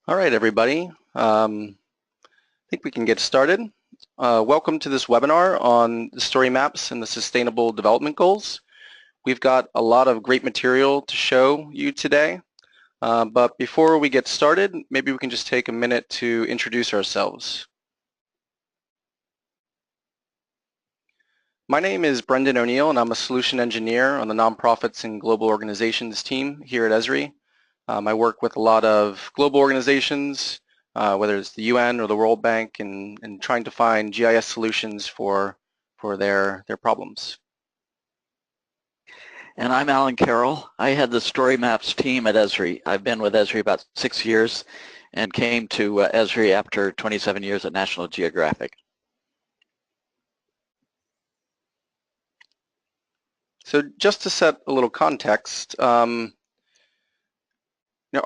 All right, everybody. I think we can get started. Welcome to this webinar on the story maps and the Sustainable Development Goals. We've got a lot of great material to show you today, but before we get started, maybe we can just take a minute to introduce ourselves. My name is Brendan O'Neill, and I'm a solution engineer on the Nonprofits and Global Organizations team here at Esri. I work with a lot of global organizations, whether it's the UN or the World Bank, and trying to find GIS solutions for their problems. And I'm Alan Carroll. I had the Story Maps team at Esri. I've been with Esri about 6 years and came to Esri after 27 years at National Geographic. So just to set a little context,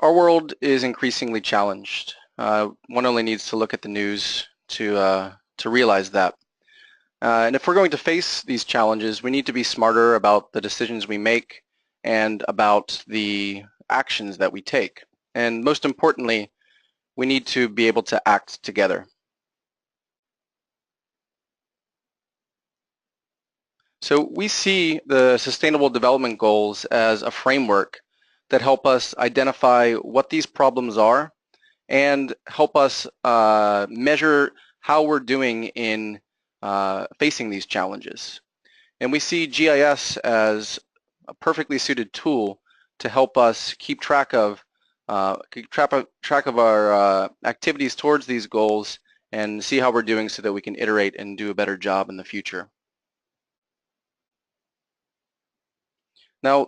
our world is increasingly challenged. One only needs to look at the news to realize that. And if we're going to face these challenges, we need to be smarter about the decisions we make and about the actions that we take. And most importantly, we need to be able to act together. So we see the Sustainable Development Goals as a framework that help us identify what these problems are and help us measure how we're doing in facing these challenges. And we see GIS as a perfectly suited tool to help us keep track of our activities towards these goals and see how we're doing so that we can iterate and do a better job in the future. Now,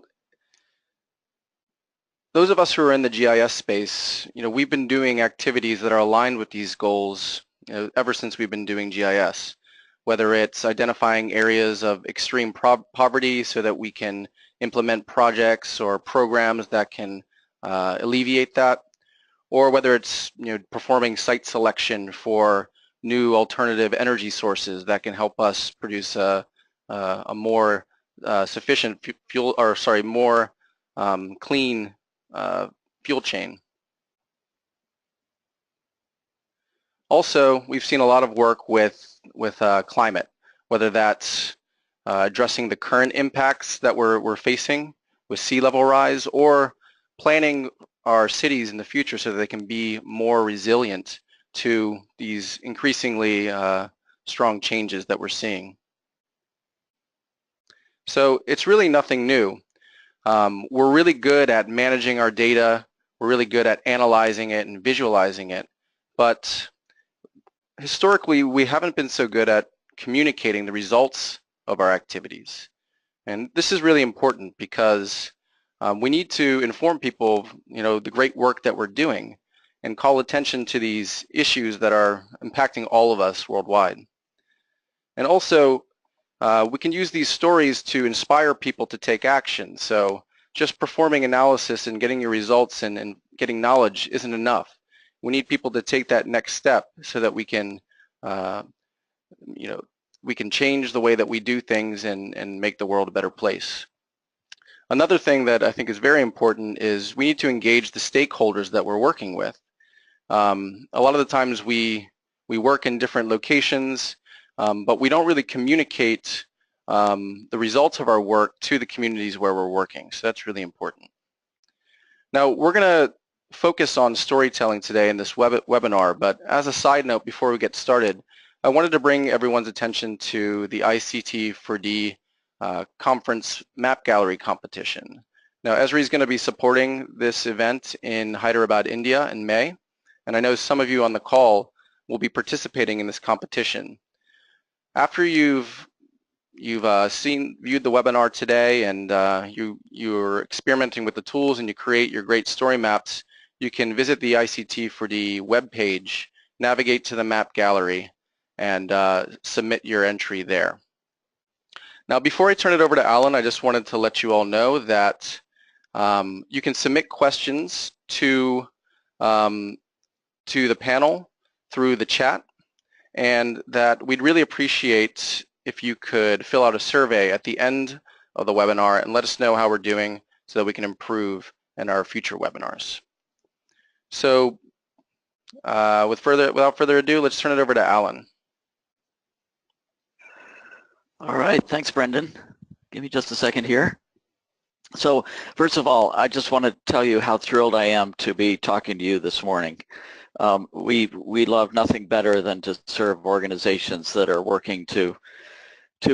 those of us who are in the GIS space, we've been doing activities that are aligned with these goals ever since we've been doing GIS, whether it's identifying areas of extreme poverty so that we can implement projects or programs that can alleviate that, or whether it's performing site selection for new alternative energy sources that can help us produce a more sufficient fuel, or sorry, more clean fuel chain. Also, we've seen a lot of work with climate, whether that's addressing the current impacts that we're facing with sea level rise, or planning our cities in the future so that they can be more resilient to these increasingly strong changes that we're seeing. So it's really nothing new. We're really good at managing our data. We're really good at analyzing it and visualizing it. But historically, we haven't been so good at communicating the results of our activities. And this is really important because we need to inform people of the great work that we're doing and call attention to these issues that are impacting all of us worldwide. And also, we can use these stories to inspire people to take action. So just performing analysis and getting your results and getting knowledge isn't enough. We need people to take that next step so that we can, we can change the way that we do things and make the world a better place. Another thing that I think is very important is we need to engage the stakeholders that we're working with. A lot of the times we work in different locations, but we don't really communicate the results of our work to the communities where we're working. So that's really important. Now, we're going to focus on storytelling today in this webinar, but as a side note before we get started, I wanted to bring everyone's attention to the ICT4D conference map gallery competition. Now, Esri is going to be supporting this event in Hyderabad, India in May, and I know some of you on the call will be participating in this competition. After you've viewed the webinar today and you're experimenting with the tools and you create your great story maps, you can visit the ICT4D webpage, navigate to the map gallery, and submit your entry there. Now, before I turn it over to Alan, I just wanted to let you all know that you can submit questions to the panel through the chat, and that we'd really appreciate if you could fill out a survey at the end of the webinar and let us know how we're doing so that we can improve in our future webinars. So Without further ado, let's turn it over to Alan. All right, thanks, Brendan. Give me just a second here. So first of all, I just want to tell you how thrilled I am to be talking to you this morning. We love nothing better than to serve organizations that are working to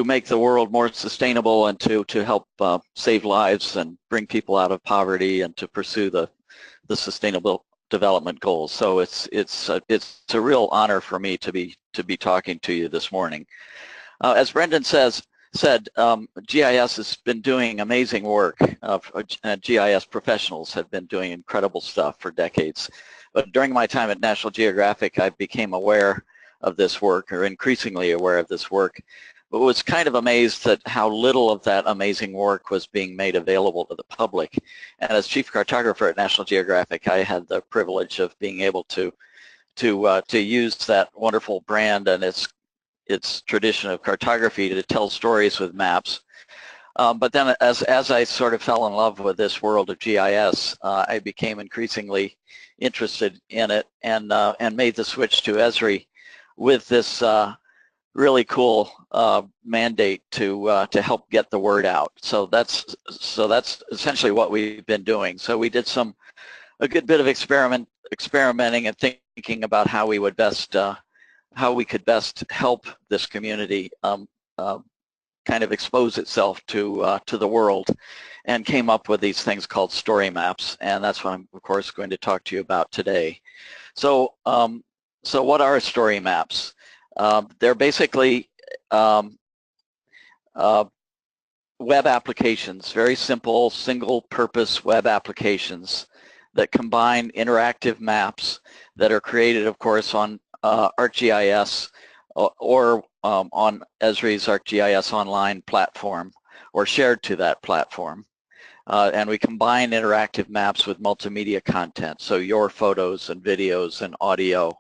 make the world more sustainable and to help save lives and bring people out of poverty and to pursue the sustainable development goals. So it's a real honor for me to be talking to you this morning. As Brendan said, GIS has been doing amazing work. GIS professionals have been doing incredible stuff for decades. But during my time at National Geographic, I became aware of this work, or increasingly aware of this work, but was kind of amazed at how little of that amazing work was being made available to the public. And as chief cartographer at National Geographic, I had the privilege of being able to use that wonderful brand and its tradition of cartography to tell stories with maps. But then as I sort of fell in love with this world of GIS, I became increasingly interested in it and made the switch to Esri with this really cool mandate to help get the word out. So that's essentially what we've been doing. So we did a good bit of experimenting and thinking about how we would best how we could best help this community kind of expose itself to the world, and came up with these things called story maps, and that's what I'm of course going to talk to you about today. So so what are story maps? They're basically web applications, very simple single-purpose web applications that combine interactive maps that are created, of course, on ArcGIS or on Esri's ArcGIS Online platform, or shared to that platform. And we combine interactive maps with multimedia content, so your photos and videos and audio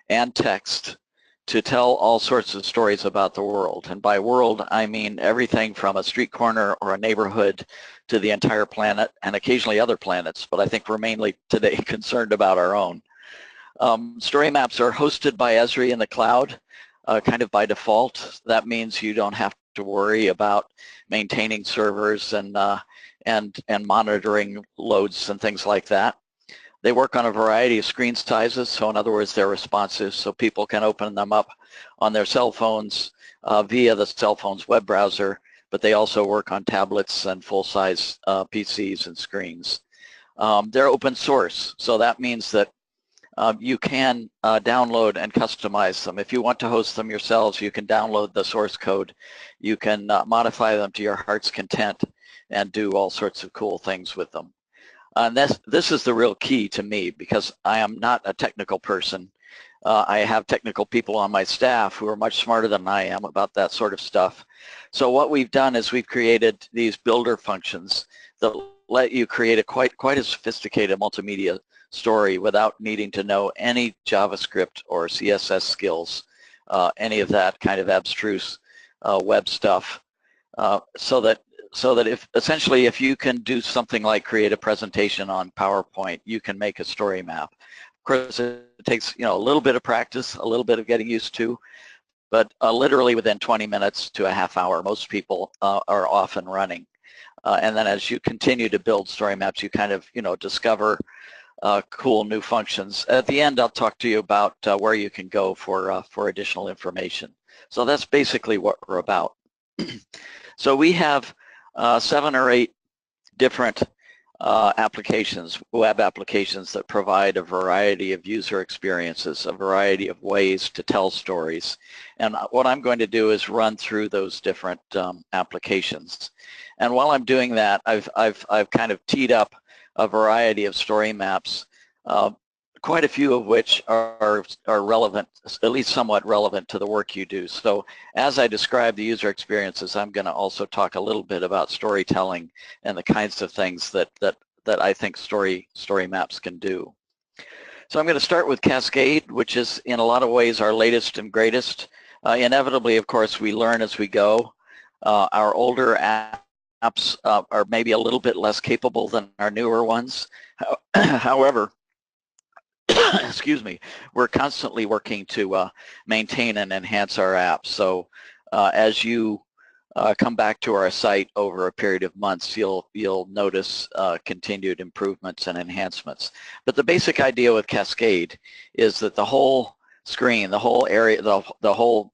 and text, to tell all sorts of stories about the world. And by world, I mean everything from a street corner or a neighborhood to the entire planet, and occasionally other planets, but I think we're mainly today concerned about our own. Story maps are hosted by Esri in the cloud, kind of by default. That means you don't have to worry about maintaining servers and monitoring loads and things like that. They work on a variety of screen sizes, so in other words, they're responsive, so people can open them up on their cell phones via the cell phone's web browser, but they also work on tablets and full-size PCs and screens. They're open source, so that means that you can download and customize them. If you want to host them yourselves, you can download the source code. You can modify them to your heart's content and do all sorts of cool things with them. And this is the real key to me, because I am not a technical person. I have technical people on my staff who are much smarter than I am about that sort of stuff. So what we've done is we've created these builder functions that let you create a quite a sophisticated multimedia story without needing to know any JavaScript or CSS skills, any of that kind of abstruse web stuff, so that if essentially if you can do something like create a presentation on PowerPoint, you can make a story map. Of course, it takes a little bit of practice, a little bit of getting used to, but literally within 20 minutes to a half hour, most people are off and running. And then as you continue to build story maps, you kind of discover cool new functions. At the end, I'll talk to you about where you can go for additional information. So that's basically what we're about. So we have 7 or 8 different applications, web applications, that provide a variety of user experiences, a variety of ways to tell stories. And what I'm going to do is run through those different applications. And while I'm doing that, I've kind of teed up a variety of story maps, quite a few of which are relevant, at least somewhat relevant to the work you do. So as I describe the user experiences, I'm going to also talk a little bit about storytelling and the kinds of things that I think story maps can do. So I'm going to start with Cascade, which is in a lot of ways our latest and greatest. Inevitably, of course, we learn as we go. Our older apps are maybe a little bit less capable than our newer ones. However, excuse me, we're constantly working to maintain and enhance our apps. So as you come back to our site over a period of months, you'll notice continued improvements and enhancements. But the basic idea with Cascade is that the whole screen, the whole area, the whole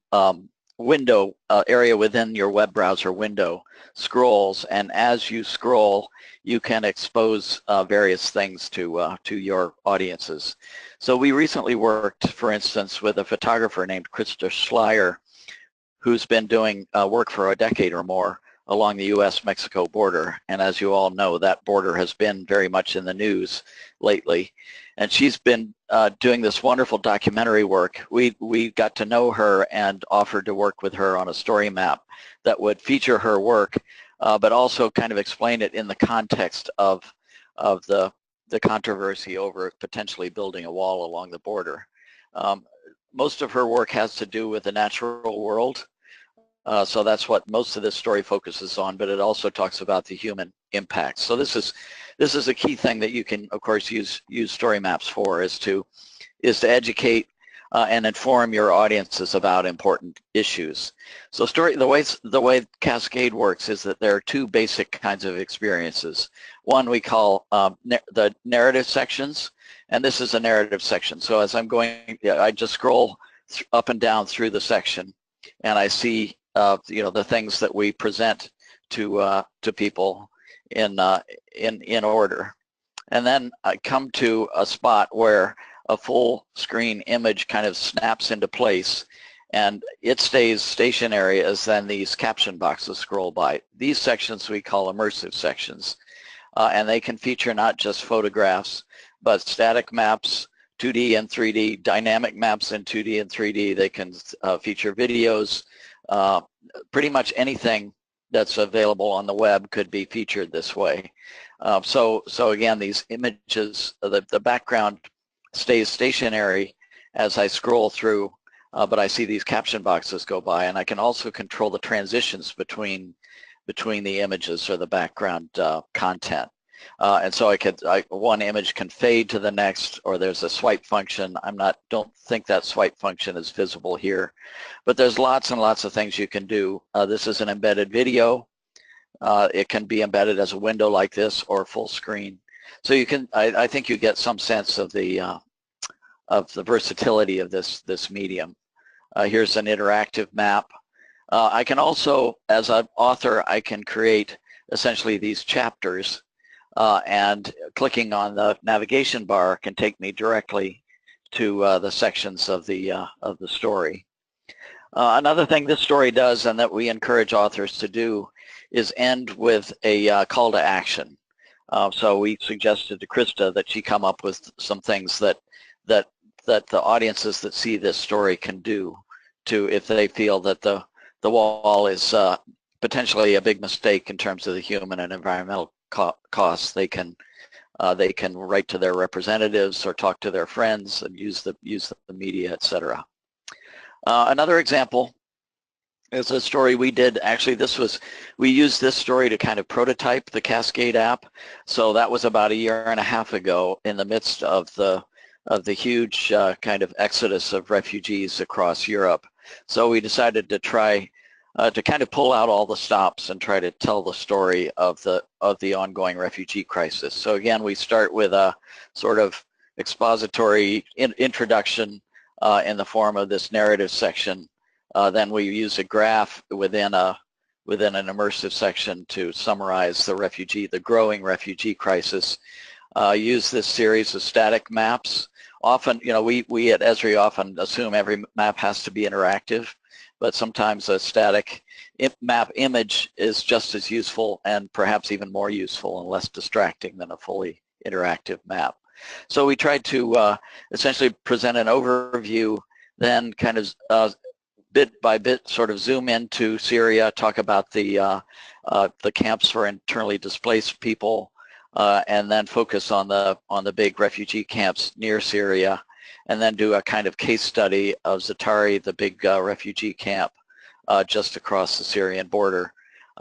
window area within your web browser window scrolls, and as you scroll, you can expose various things to your audiences. So we recently worked, for instance, with a photographer named Krista Schleier, who's been doing work for a decade or more along the U.S.-Mexico border. And as you all know, that border has been very much in the news lately. And she's been doing this wonderful documentary work. We got to know her and offered to work with her on a story map that would feature her work, but also kind of explain it in the context of the controversy over potentially building a wall along the border. Most of her work has to do with the natural world, so that's what most of this story focuses on, but it also talks about the human impact. So this is a key thing that you can, of course, use story maps for, is to educate and inform your audiences about important issues. So the way Cascade works is that there are two basic kinds of experiences. One we call the narrative sections, and this is a narrative section. So as I'm going, I just scroll up and down through the section, and I see the things that we present to people in order. And then I come to a spot where a full screen image kind of snaps into place, and it stays stationary as then these caption boxes scroll by. These sections we call immersive sections, and they can feature not just photographs, but static maps, 2D and 3D, dynamic maps in 2D and 3D. They can feature videos. Pretty much anything that's available on the web could be featured this way. So again, these images, the background stays stationary as I scroll through, but I see these caption boxes go by, and I can also control the transitions between the images or the background content. And so one image can fade to the next, or there's a swipe function. Don't think that swipe function is visible here, but there's lots and lots of things you can do. This is an embedded video. It can be embedded as a window like this or full screen. So you can, I think you get some sense of the versatility of this medium. Here's an interactive map. I can also, as an author, I can create essentially these chapters, and clicking on the navigation bar can take me directly to the sections of the story. Another thing this story does, and that we encourage authors to do, is end with a call to action. So we suggested to Krista that she come up with some things that the audiences that see this story can do if they feel that the wall is potentially a big mistake in terms of the human and environmental costs. They can write to their representatives or talk to their friends and use the media, etc. Another example is a story we did. Actually, we used this story to kind of prototype the Cascade app. So that was about a year and a half ago, in the midst of the huge kind of exodus of refugees across Europe. So we decided to try to kind of pull out all the stops and try to tell the story of the ongoing refugee crisis. So again, we start with a sort of expository introduction in the form of this narrative section. Then we use a graph within an immersive section to summarize the growing refugee crisis. Use this series of static maps. Often, we at Esri often assume every map has to be interactive, but sometimes a static map image is just as useful, and perhaps even more useful and less distracting than a fully interactive map. So we tried to essentially present an overview, then kind of bit by bit sort of zoom into Syria, talk about the camps for internally displaced people, and then focus on the big refugee camps near Syria, and then do a kind of case study of Zatari, the big refugee camp just across the Syrian border,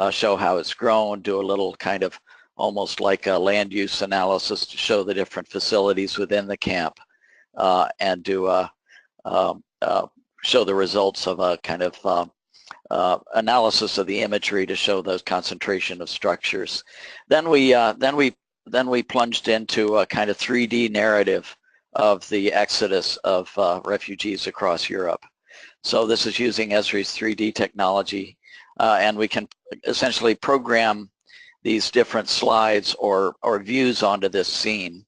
show how it's grown, do a little kind of almost like a land use analysis to show the different facilities within the camp, and do show the results of a kind of analysis of the imagery to show those concentration of structures. Then we plunged into a kind of 3D narrative of the exodus of refugees across Europe. So this is using Esri's 3D technology, and we can essentially program these different slides or views onto this scene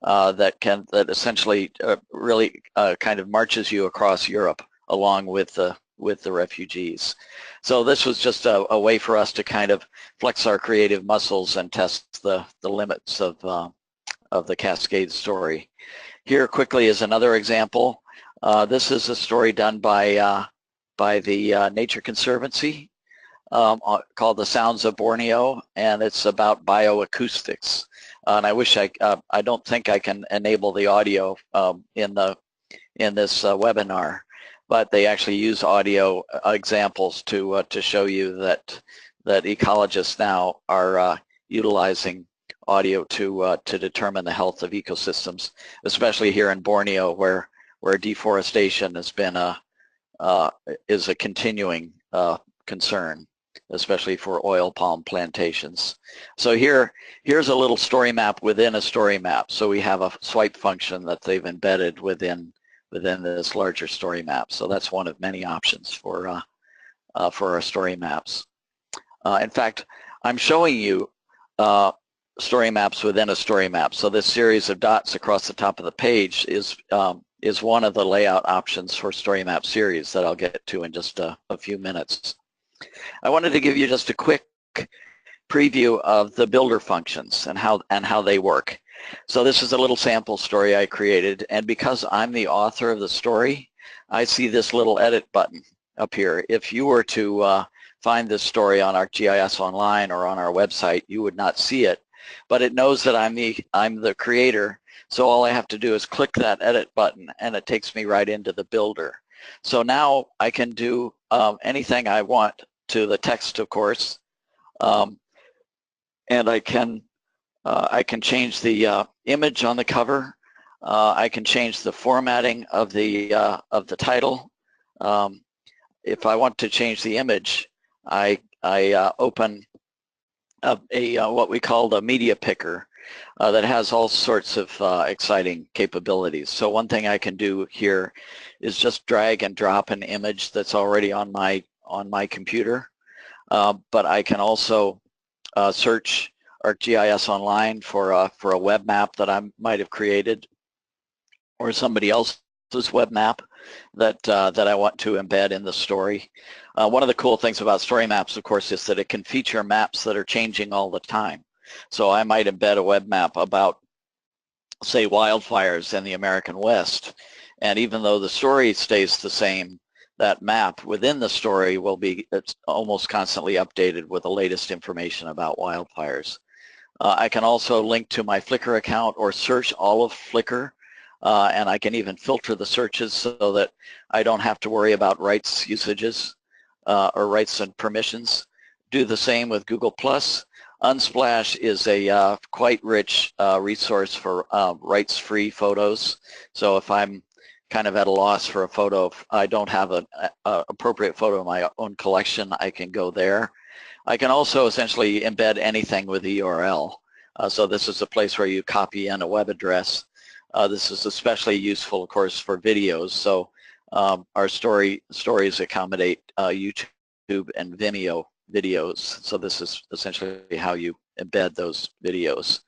that essentially really kind of marches you across Europe along with the refugees. So this was just a way for us to kind of flex our creative muscles and test the limits of the Cascade story. Here quickly is another example. This is a story done by the Nature Conservancy called The Sounds of Borneo, and it's about bioacoustics. And I wish I don't think I can enable the audio in this webinar, but they actually use audio examples to show you that ecologists now are utilizing audio to determine the health of ecosystems, especially here in Borneo, where deforestation has been is a continuing concern, especially for oil palm plantations. So here's a little story map within a story map. So we have a swipe function that they've embedded within this larger story map. So that's one of many options for our story maps. In fact, I'm showing you story maps within a story map. So this series of dots across the top of the page is one of the layout options for story map series that I'll get to in just a few minutes. I wanted to give you just a quick preview of the builder functions and how they work. So this is a little sample story I created, and because I'm the author of the story, I see this little edit button up here. If you were to find this story on ArcGIS Online or on our website, you would not see it, but it knows that I'm the creator. So all I have to do is click that edit button, and it takes me right into the builder. So now I can do anything I want to the text, of course, and I can change the image on the cover. I can change the formatting of the title. If I want to change the image, I open what we call a media picker that has all sorts of exciting capabilities. So one thing I can do here is just drag and drop an image that's already on my computer, but I can also search ArcGIS Online for a web map that I might have created, or somebody else's web map that I want to embed in the story. One of the cool things about story maps, of course, is that it can feature maps that are changing all the time. So I might embed a web map about, say, wildfires in the American West, and even though the story stays the same, that map within the story will be almost constantly updated with the latest information about wildfires. I can also link to my Flickr account or search all of Flickr, and I can even filter the searches so that I don't have to worry about rights usages or rights and permissions. Do the same with Google+. Unsplash is a quite rich resource for rights-free photos. So if I'm kind of at a loss for a photo, if I don't have an appropriate photo in my own collection, I can go there. I can also essentially embed anything with the URL. So this is a place where you copy in a web address. This is especially useful, of course, for videos. So our stories accommodate YouTube and Vimeo videos. So this is essentially how you embed those videos.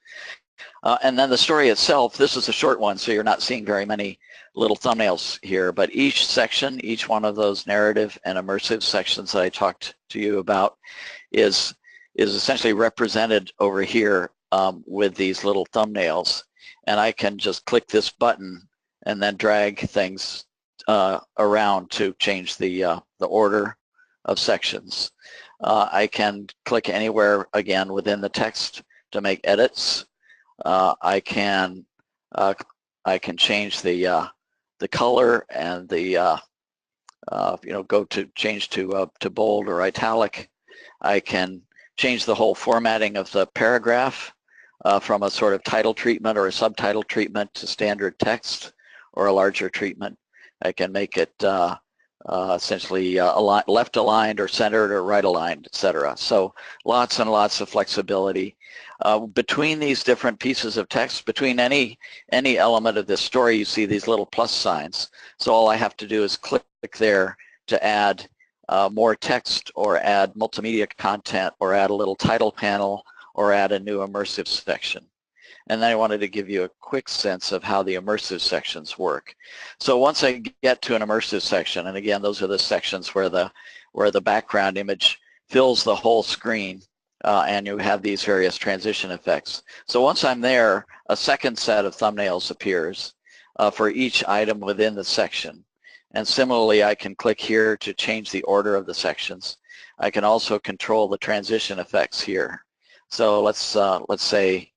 And then the story itself, this is a short one, so you're not seeing very many little thumbnails here, but each section, each one of those narrative and immersive sections that I talked to you about is essentially represented over here with these little thumbnails. And I can just click this button and then drag things around to change the order of sections. I can click anywhere, again, within the text to make edits. I can change the color and the go to change to bold or italic. I can change the whole formatting of the paragraph from a sort of title treatment or a subtitle treatment to standard text, or a larger treatment. I can make it essentially left aligned or centered or right aligned, etc. So lots and lots of flexibility. Between these different pieces of text, between any element of this story, you see these little plus signs. So all I have to do is click there to add more text or add multimedia content or add a little title panel or add a new immersive section. And then I wanted to give you a quick sense of how the immersive sections work. So once I get to an immersive section, and again, those are the sections where the background image fills the whole screen, and you have these various transition effects. So once I'm there, a second set of thumbnails appears for each item within the section. And similarly, I can click here to change the order of the sections. I can also control the transition effects here. So let's say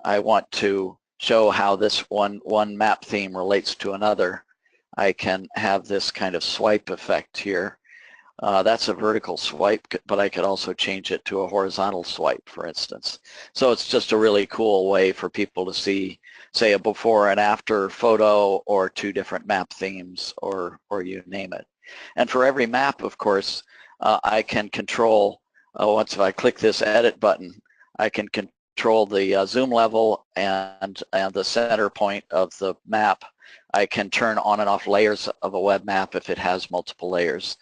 I want to show how this one map theme relates to another. I can have this kind of swipe effect here. That's a vertical swipe, but I could also change it to a horizontal swipe, for instance. So it's just a really cool way for people to see, say, a before and after photo or two different map themes or you name it. And for every map, of course, I can control, once I click this edit button, I can control the zoom level and the center point of the map. I can turn on and off layers of a web map if it has multiple layers.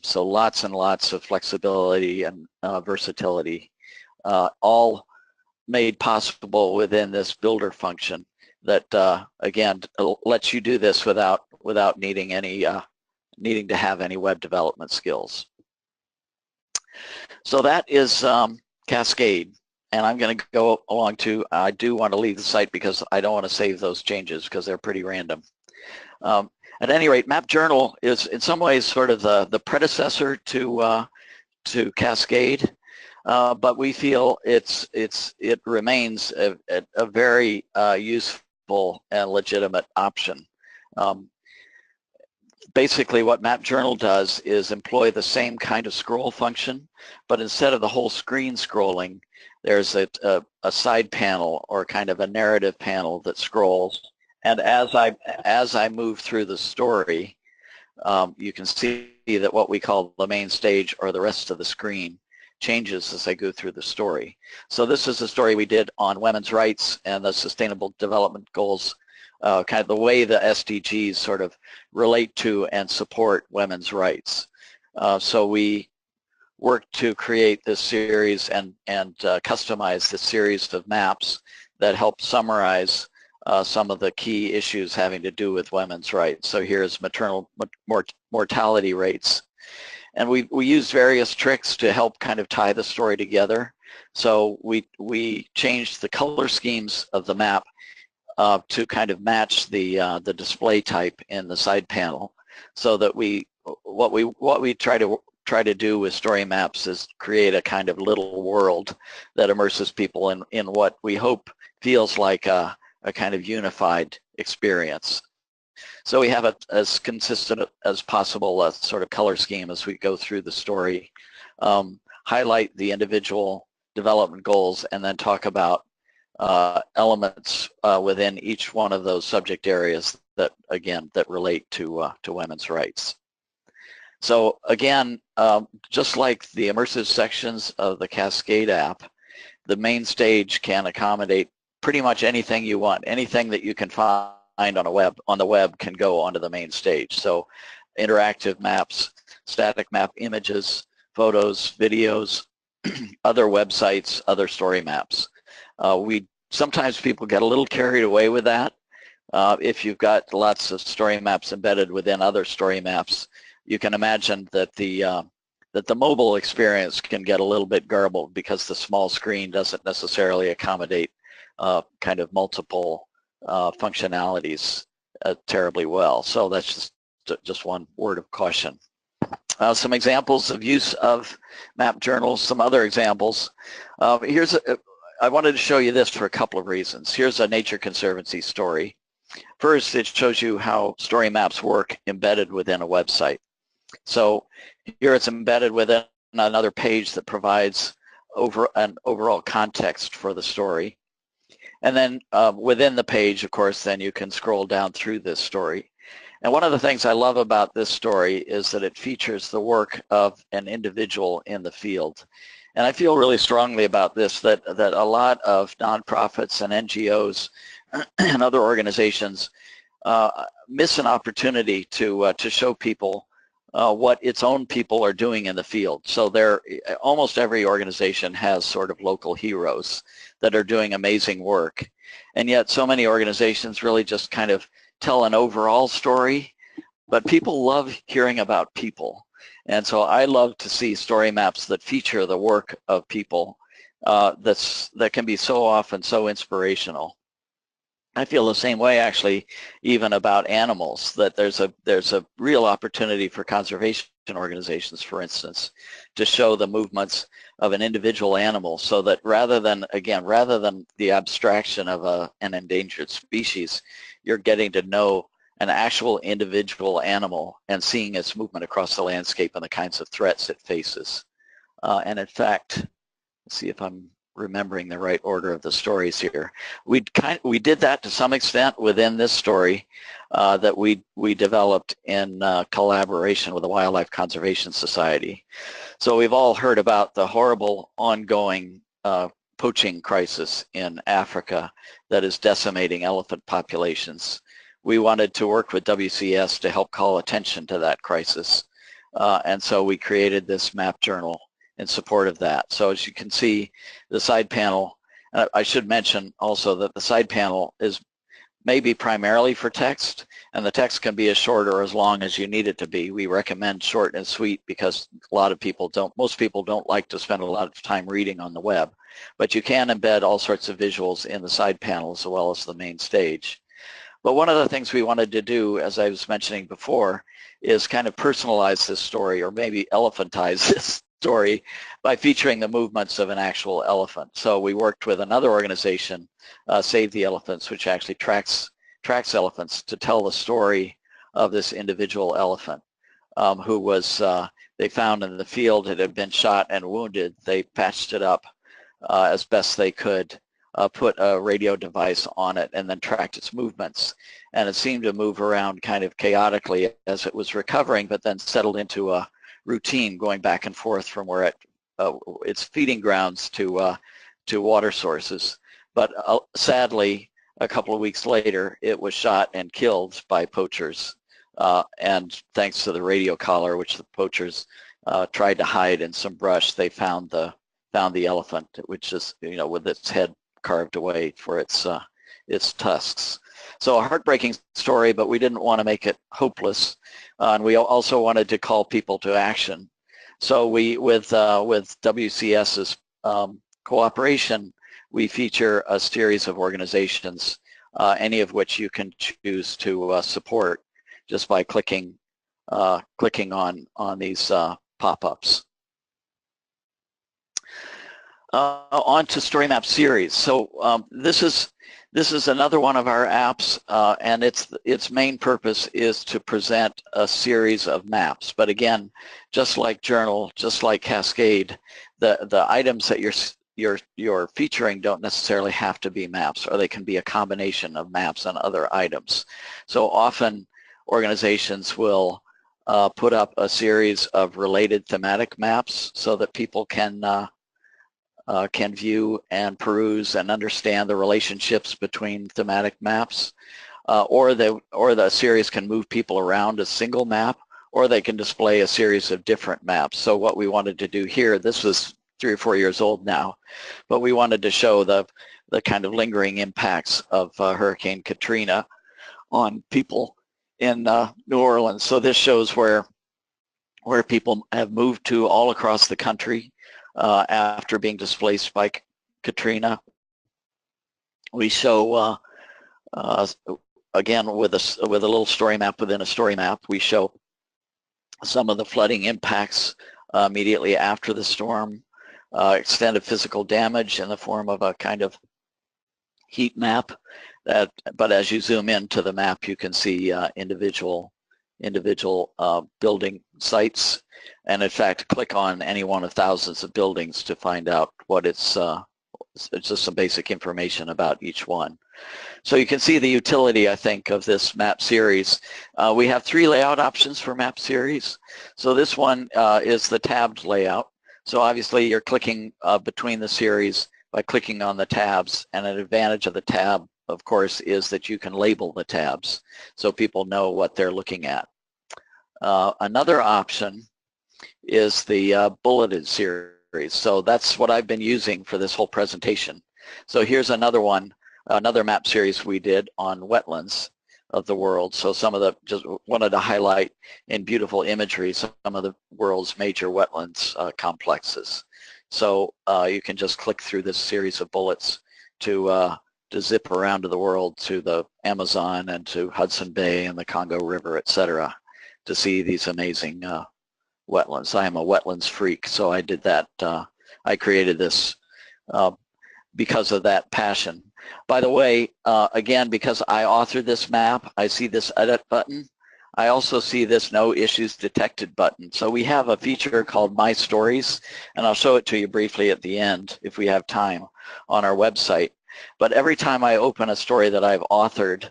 So lots and lots of flexibility and versatility, all made possible within this builder function that, again, lets you do this without needing needing to have any web development skills. So that is Cascade. And I'm going to go along to, I do want to leave the site because I don't want to save those changes because they're pretty random. At any rate, Map Journal is in some ways sort of the predecessor to Cascade, but we feel it remains a very useful and legitimate option. Basically, what Map Journal does is employ the same kind of scroll function, but instead of the whole screen scrolling, there's a side panel or kind of a narrative panel that scrolls. And as I move through the story, you can see that what we call the main stage or the rest of the screen changes as I go through the story. So this is a story we did on women's rights and the Sustainable Development Goals, kind of the way the SDGs sort of relate to and support women's rights. So we worked to create this series and customize this series of maps that help summarize some of the key issues having to do with women's rights. So here's maternal mortality rates. And we used various tricks to help kind of tie the story together. So we changed the color schemes of the map to kind of match the display type in the side panel, so that what we try to do with story maps is create a kind of little world that immerses people in what we hope feels like a kind of unified experience. So we have as consistent as possible a sort of color scheme as we go through the story, highlight the individual development goals, and then talk about elements within each one of those subject areas that, again, that relate to women's rights. So again, just like the immersive sections of the Cascade app, the main stage can accommodate pretty much anything you want. Anything that you can find on the web can go onto the main stage. So interactive maps, static map images, photos, videos, other websites, other story maps. Sometimes people get a little carried away with that. If you've got lots of story maps embedded within other story maps, you can imagine that the mobile experience can get a little bit garbled because the small screen doesn't necessarily accommodate kind of multiple functionalities terribly well. So that's just one word of caution. Some examples of use of Map Journals, some other examples. I wanted to show you this for a couple of reasons. Here's a Nature Conservancy story. First, it shows you how story maps work embedded within a website. So here it's embedded within another page that provides an overall context for the story. And then within the page, of course, then you can scroll down through this story. And one of the things I love about this story is that it features the work of an individual in the field. And I feel really strongly about this, that a lot of nonprofits and NGOs and other organizations miss an opportunity to show people what its own people are doing in the field. So almost every organization has sort of local heroes that are doing amazing work. And yet so many organizations really just kind of tell an overall story, but people love hearing about people. And so I love to see story maps that feature the work of people that can be so often so inspirational. I feel the same way, actually, even about animals, that there's a real opportunity for conservation organizations, for instance, to show the movements of an individual animal, so that rather than the abstraction of an endangered species, you're getting to know an actual individual animal and seeing its movement across the landscape and the kinds of threats it faces. And in fact, let's see if I'm remembering the right order of the stories here. We did that to some extent within this story that we developed in collaboration with the Wildlife Conservation Society. So we've all heard about the horrible ongoing poaching crisis in Africa that is decimating elephant populations. We wanted to work with WCS to help call attention to that crisis. And so we created this map journal in support of that. So as you can see, the side panel, I should mention also that the side panel is maybe primarily for text, and the text can be as short or as long as you need it to be. We recommend short and sweet because most people don't like to spend a lot of time reading on the web, but you can embed all sorts of visuals in the side panel as well as the main stage. But one of the things we wanted to do, as I was mentioning before, is kind of personalize this story, or maybe elephantize this story by featuring the movements of an actual elephant. So we worked with another organization, Save the Elephants, which actually tracks elephants, to tell the story of this individual elephant who was, they found in the field, it had been shot and wounded. They patched it up as best they could, put a radio device on it, and then tracked its movements. And it seemed to move around kind of chaotically as it was recovering, but then settled into a routine, going back and forth from where its feeding grounds to water sources. But sadly, a couple of weeks later, it was shot and killed by poachers. And thanks to the radio collar, which the poachers tried to hide in some brush, they found the elephant, which is, with its head carved away for its tusks. So a heartbreaking story, but we didn't want to make it hopeless, and we also wanted to call people to action. So with WCS's cooperation, we feature a series of organizations, any of which you can choose to support just by clicking on these pop-ups. On to Story Map series. So this is another one of our apps, and its main purpose is to present a series of maps. But again, just like Journal, just like Cascade, the items that you're featuring don't necessarily have to be maps, or they can be a combination of maps and other items. So often organizations will put up a series of related thematic maps so that people can view and peruse and understand the relationships between thematic maps, or the series can move people around a single map, or they can display a series of different maps. So what we wanted to do here, this was 3 or 4 years old now, but we wanted to show the kind of lingering impacts of Hurricane Katrina on people in New Orleans. So this shows where people have moved to all across the country after being displaced by Katrina. We show, again, with a little story map within a story map, we show some of the flooding impacts immediately after the storm, extended physical damage in the form of a kind of heat map. But as you zoom into the map, you can see individual building sites, and in fact click on any one of thousands of buildings to find out what its just some basic information about each one. So you can see the utility, I think, of this map series. We have 3 layout options for map series. So this one is the tabbed layout. So obviously you're clicking between the series by clicking on the tabs, and an advantage of the tab, of course, is that you can label the tabs so people know what they're looking at. Another option is the bulleted series. So that's what I've been using for this whole presentation. So here's another one, another map series we did on wetlands of the world. So some of the, just wanted to highlight in beautiful imagery some of the world's major wetlands complexes. So you can just click through this series of bullets to zip around to the world, to the Amazon and to Hudson Bay and the Congo River, etc., to see these amazing wetlands. I am a wetlands freak, so I did that. I created this because of that passion. By the way, again, because I authored this map, I see this edit button. I also see this no issues detected button. So we have a feature called My Stories, and I'll show it to you briefly at the end if we have time on our website. But every time I open a story that I've authored,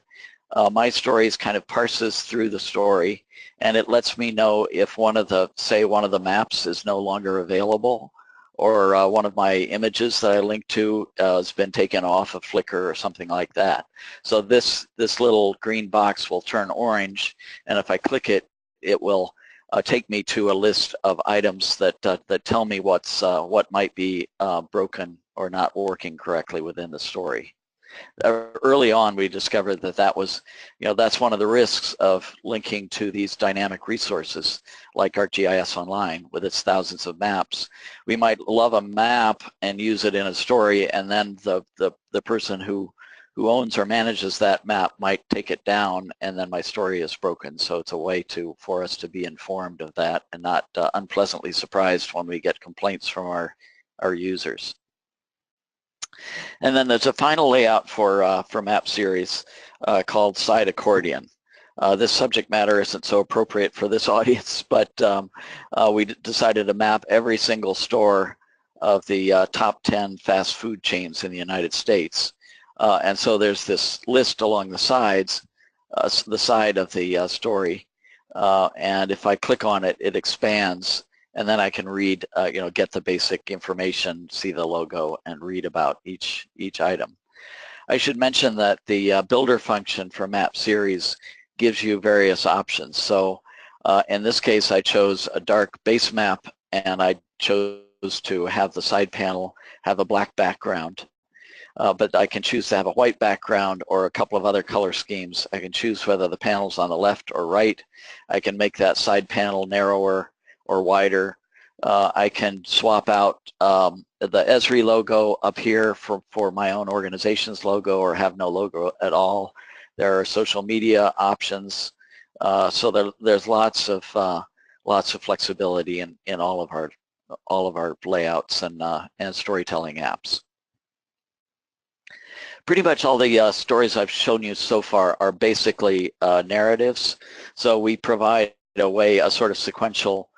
My Stories kind of parses through the story, and it lets me know if one of the maps is no longer available, or one of my images that I linked to has been taken off of Flickr or something like that. So this little green box will turn orange, and if I click it, it will take me to a list of items that tell me what might be broken or not working correctly within the story. Early on, we discovered that that's one of the risks of linking to these dynamic resources like ArcGIS Online with its thousands of maps. We might love a map and use it in a story, and then the person who owns or manages that map might take it down, and then my story is broken. So it's a way for us to be informed of that and not unpleasantly surprised when we get complaints from our users. And then there's a final layout for map series called Side Accordion. This subject matter isn't so appropriate for this audience, but we decided to map every single store of the top 10 fast food chains in the United States. And so there's this list along the sides, the side of the story, and if I click on it, it expands, and then I can read, get the basic information, see the logo, and read about each item. I should mention that the builder function for map series gives you various options. So in this case, I chose a dark base map, and I chose to have the side panel have a black background. But I can choose to have a white background or a couple of other color schemes. I can choose whether the panel's on the left or right. I can make that side panel narrower or wider. I can swap out the Esri logo up here for my own organization's logo, or have no logo at all. There are social media options. So there's lots of flexibility in all of our layouts and storytelling apps. Pretty much all the stories I've shown you so far are basically narratives. So we provide a sort of sequential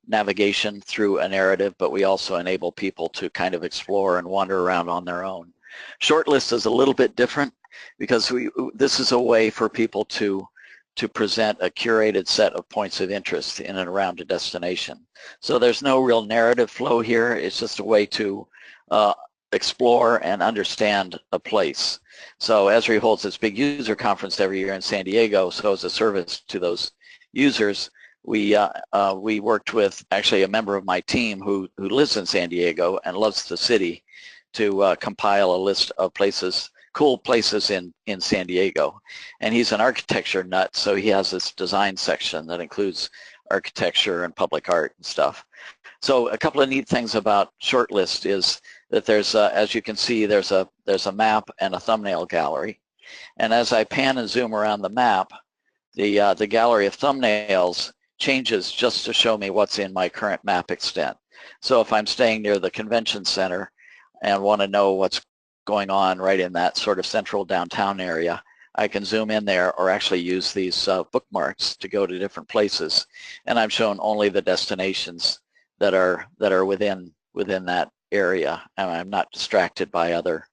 navigation through a narrative, but we also enable people to kind of explore and wander around on their own. Short list is a little bit different because this is a way for people to present a curated set of points of interest in and around a destination. So there's no real narrative flow here. It's just a way to explore and understand a place. So Esri holds its big user conference every year in San Diego. So as a service to those users, we worked with actually a member of my team who lives in San Diego and loves the city to compile a list of places, cool places in San Diego. And he's an architecture nut, so he has this design section that includes architecture and public art and stuff. So a couple of neat things about Shortlist is that there's, as you can see, there's a map and a thumbnail gallery. And as I pan and zoom around the map, the gallery of thumbnails changes just to show me what's in my current map extent. So if I'm staying near the convention center and want to know what's going on right in that sort of central downtown area, I can zoom in there or actually use these bookmarks to go to different places. And I'm shown only the destinations that are within that area and I'm not distracted by other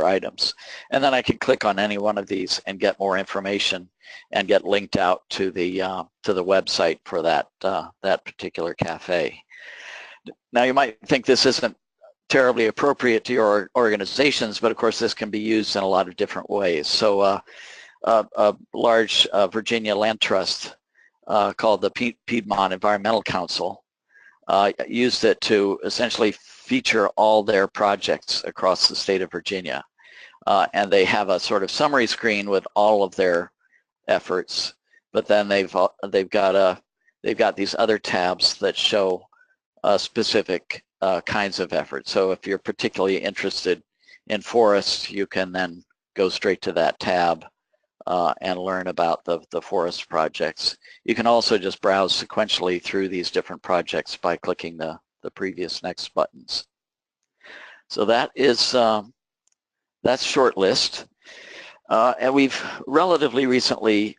items. And then I can click on any one of these and get more information and get linked out to the website for that particular cafe. Now you might think this isn't terribly appropriate to your organizations, but of course this can be used in a lot of different ways. So a large Virginia land trust called the Piedmont Environmental Council used it to essentially feature all their projects across the state of Virginia. And they have a sort of summary screen with all of their efforts, but then they've got these other tabs that show specific kinds of efforts. So if you're particularly interested in forests, you can then go straight to that tab and learn about the forest projects. You can also just browse sequentially through these different projects by clicking the previous next buttons. So that is that's short list. And we've relatively recently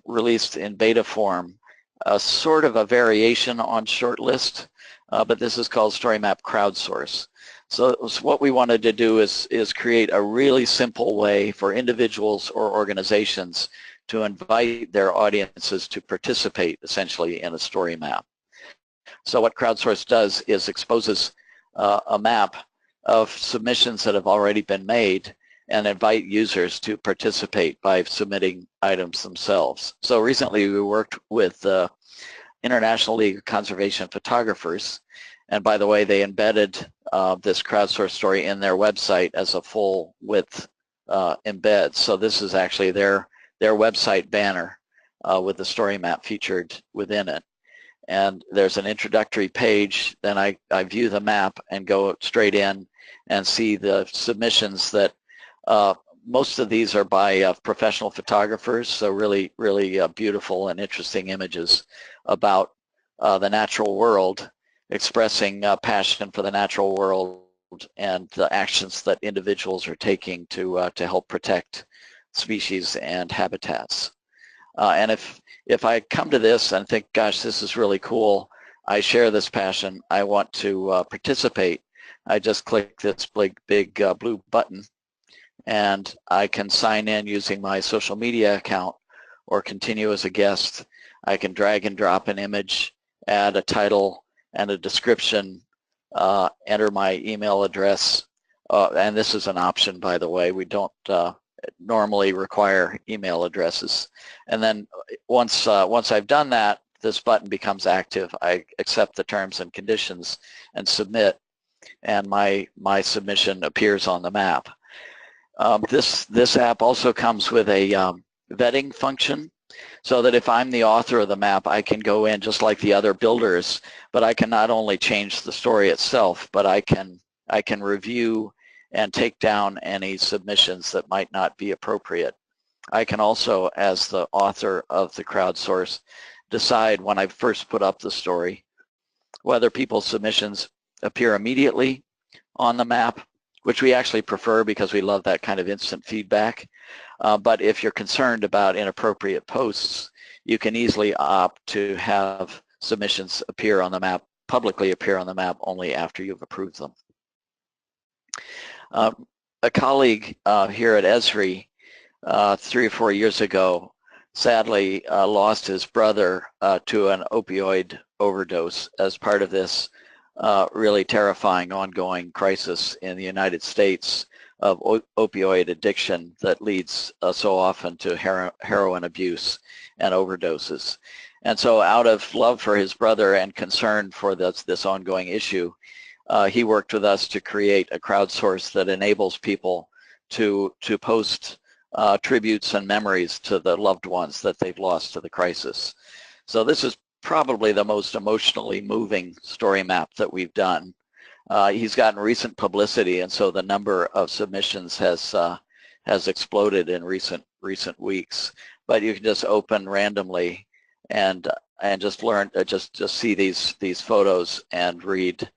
released in beta form a sort of a variation on short list, but this is called Story Map Crowdsource. So what we wanted to do is create a really simple way for individuals or organizations to invite their audiences to participate essentially in a story map. So what Crowdsource does is exposes a map of submissions that have already been made and invite users to participate by submitting items themselves. So recently we worked with the International League of Conservation Photographers, and by the way, they embedded this crowdsourced story in their website as a full width embed. So this is actually their website banner with the story map featured within it. And there's an introductory page, then I view the map and go straight in and see the submissions that most of these are by professional photographers, so really beautiful and interesting images about the natural world, expressing passion for the natural world and the actions that individuals are taking to help protect species and habitats. And if I come to this and think, gosh, this is really cool, I share this passion, I want to participate, I just click this big blue button and I can sign in using my social media account or continue as a guest. I can drag and drop an image, add a title and a description, enter my email address, and this is an option, by the way. We don't normally require email addresses. And then once I've done that, this button becomes active. I accept the terms and conditions and submit, and my submission appears on the map. This app also comes with a vetting function, so that if I'm the author of the map, I can go in just like the other builders, but I can not only change the story itself, but I can review and take down any submissions that might not be appropriate. I can also, as the author of the crowdsource, decide when I first put up the story whether people's submissions appear immediately on the map, which we actually prefer because we love that kind of instant feedback. But if you're concerned about inappropriate posts, you can easily opt to have submissions appear on the map, publicly appear on the map only after you've approved them. A colleague here at Esri 3 or 4 years ago sadly lost his brother to an opioid overdose as part of this really terrifying ongoing crisis in the United States of opioid addiction that leads so often to heroin abuse and overdoses. And so out of love for his brother and concern for this ongoing issue, he worked with us to create a crowdsource that enables people to post tributes and memories to the loved ones that they've lost to the crisis. So this is probably the most emotionally moving story map that we've done. He's gotten recent publicity, and so the number of submissions has exploded in recent weeks. But you can just open randomly and just learn, just see these photos and read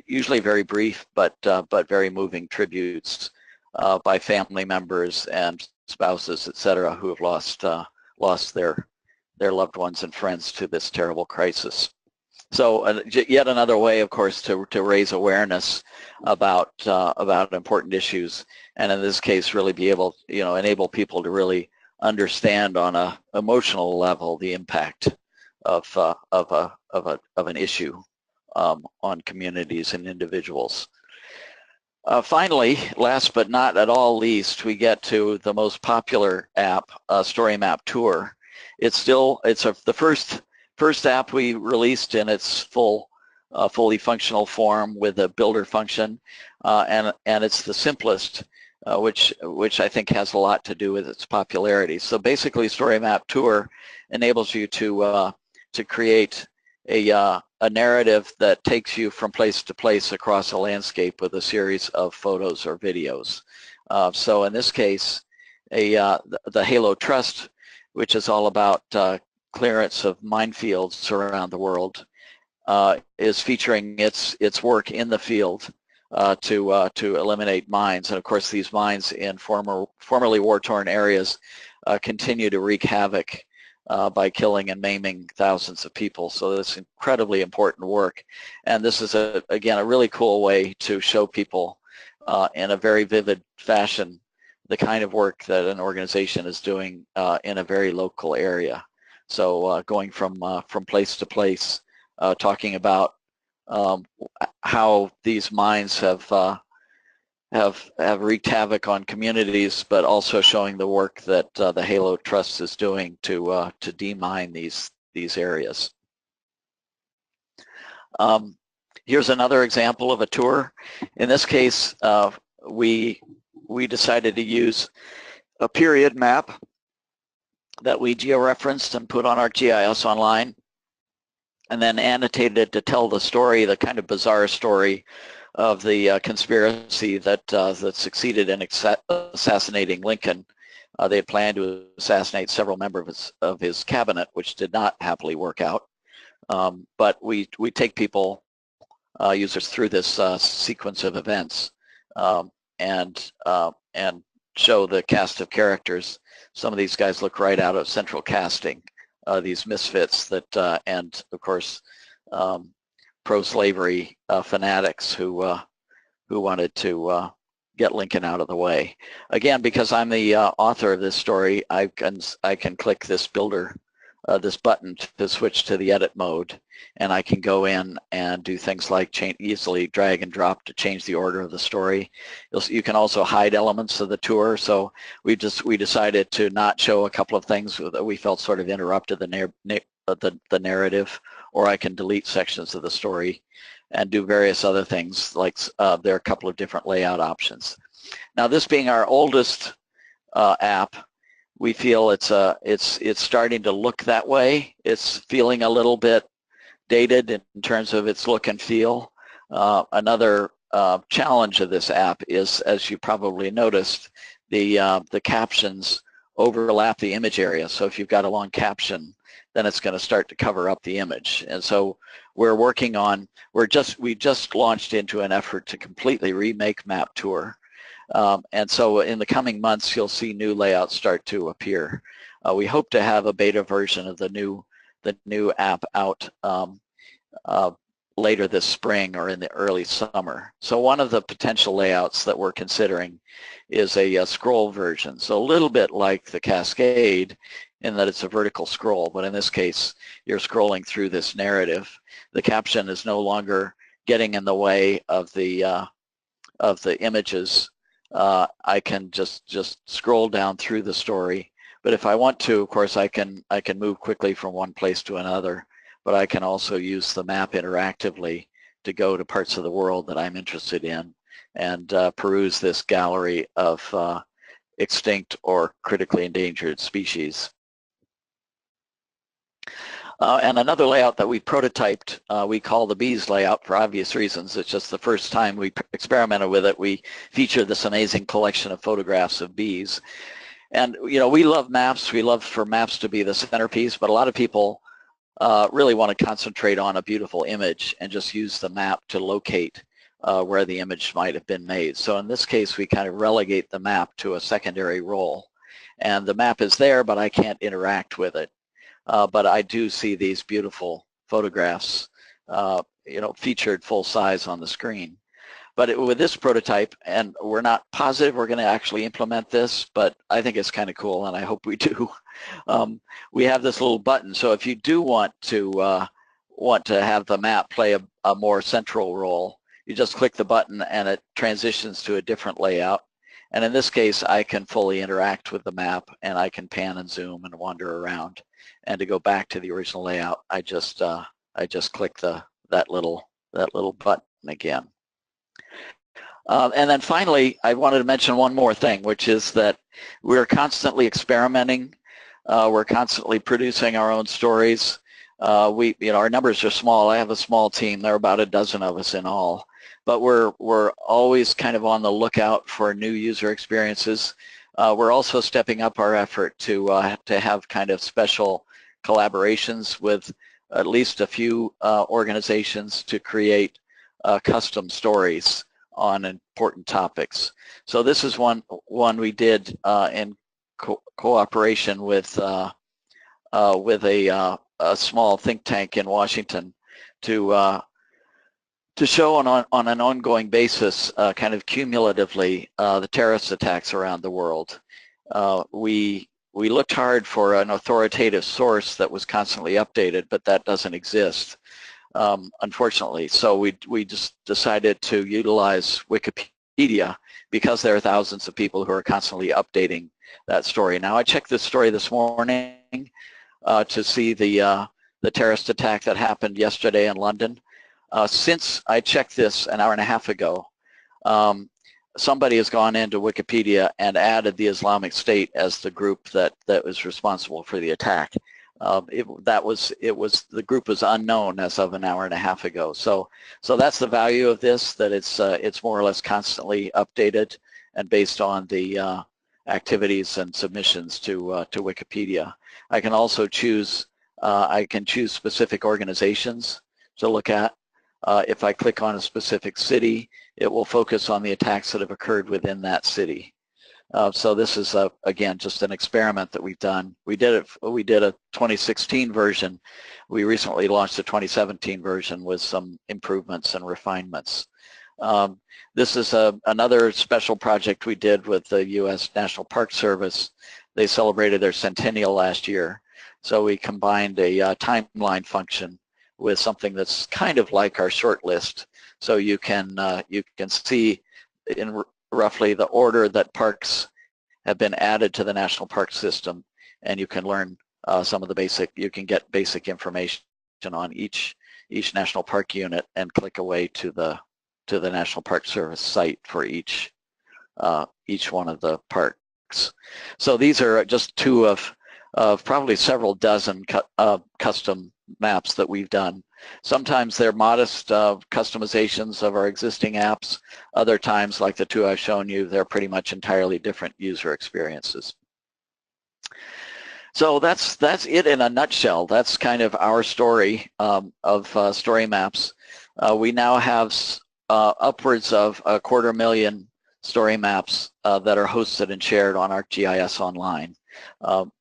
usually very brief but very moving tributes by family members and spouses, etc., who have lost their loved ones and friends to this terrible crisis. So yet another way, of course, to raise awareness about important issues, and in this case, really be able, enable people to really understand on a emotional level the impact of an issue on communities and individuals. Finally, last but not at all least, we get to the most popular app, Story Map Tour. It's the first app we released in its fully functional form with a builder function, and it's the simplest, which I think has a lot to do with its popularity. So basically, Story Map Tour enables you to create a narrative that takes you from place to place across a landscape with a series of photos or videos. So in this case, the Halo Trust, which is all about clearance of minefields around the world, is featuring its work in the field to eliminate mines. And of course, these mines in formerly war-torn areas continue to wreak havoc by killing and maiming thousands of people. So it's incredibly important work. And this is, again, a really cool way to show people in a very vivid fashion the kind of work that an organization is doing in a very local area. So going from place to place, talking about how these mines have wreaked havoc on communities, but also showing the work that the Halo Trust is doing to demine these areas. Here's another example of a tour. In this case, we decided to use a period map that we georeferenced and put on our GIS Online, and then annotated to tell the story, the kind of bizarre story of the conspiracy that succeeded in assassinating Lincoln. They had planned to assassinate several members of his cabinet, which did not happily work out. But we take people, users, through this sequence of events and show the cast of characters. Some of these guys look right out of Central Casting, these misfits that, and of course, pro-slavery fanatics who wanted to get Lincoln out of the way. Again, because I'm the author of this story, I can click this builder, this button to switch to the edit mode, and I can go in and do things like easily drag and drop to change the order of the story. You can also hide elements of the tour. So we decided to not show a couple of things that we felt sort of interrupted the narrative, or I can delete sections of the story and do various other things, like there are a couple of different layout options. Now, this being our oldest app, we feel it's starting to look that way. It's feeling a little bit dated in terms of its look and feel. Another challenge of this app is, as you probably noticed, the captions overlap the image area. So if you've got a long caption, then it's going to start to cover up the image. And so we're working on, we just launched into an effort to completely remake Map Tour. And so in the coming months, you'll see new layouts start to appear. We hope to have a beta version of the new app out later this spring or in the early summer. So one of the potential layouts that we're considering is a scroll version. So a little bit like the Cascade, in that it's a vertical scroll, but in this case, you're scrolling through this narrative. The caption is no longer getting in the way of the images. I can just scroll down through the story. But if I want to, of course, I can move quickly from one place to another. But I can also use the map interactively to go to parts of the world that I'm interested in and peruse this gallery of extinct or critically endangered species. And another layout that we prototyped, we call the bees layout for obvious reasons. It's just the first time we experimented with it. We featured this amazing collection of photographs of bees. And, we love maps. We love for maps to be the centerpiece, but a lot of people really want to concentrate on a beautiful image and just use the map to locate where the image might have been made. So in this case, we kind of relegate the map to a secondary role. And the map is there, but I can't interact with it. But I do see these beautiful photographs featured full size on the screen. But with this prototype, and we're not positive we're going to actually implement this, but I think it's kind of cool, and I hope we do. We have this little button, so if you do want to have the map play a more central role, you just click the button and it transitions to a different layout. And in this case, I can fully interact with the map, and I can pan and zoom and wander around. And to go back to the original layout, I just click that little button again. And then finally, I wanted to mention one more thing, which is that we're constantly experimenting. We're constantly producing our own stories. Our numbers are small. I have a small team. There are about a dozen of us in all. But we're always kind of on the lookout for new user experiences. We're also stepping up our effort to have kind of special collaborations with at least a few organizations to create custom stories on important topics. So this is one we did in cooperation with a small think tank in Washington to show on an ongoing basis, kind of cumulatively, the terrorist attacks around the world. We looked hard for an authoritative source that was constantly updated, but that doesn't exist. Unfortunately, so we just decided to utilize Wikipedia because there are thousands of people who are constantly updating that story. Now, I checked this story this morning to see the terrorist attack that happened yesterday in London. Since I checked this an hour and a half ago, somebody has gone into Wikipedia and added the Islamic State as the group that was responsible for the attack. The group was unknown as of an hour and a half ago. So that's the value of this, that it's more or less constantly updated and based on the activities and submissions to Wikipedia. I can also choose specific organizations to look at. If I click on a specific city, it will focus on the attacks that have occurred within that city. So this is again just an experiment that we've done. We did a 2016 version. We recently launched a 2017 version with some improvements and refinements. This is another special project we did with the U.S. National Park Service. They celebrated their centennial last year, so we combined a timeline function with something that's kind of like our short list. So you can see in roughly the order that parks have been added to the national park system, and you can learn you can get basic information on each national park unit and click away to the National Park Service site for each one of the parks. So these are just two of probably several dozen custom maps that we've done. Sometimes they're modest customizations of our existing apps. Other times, like the two I've shown you, they're pretty much entirely different user experiences. So that's it in a nutshell. That's kind of our story of story maps. We now have upwards of 250,000 story maps that are hosted and shared on ArcGIS Online.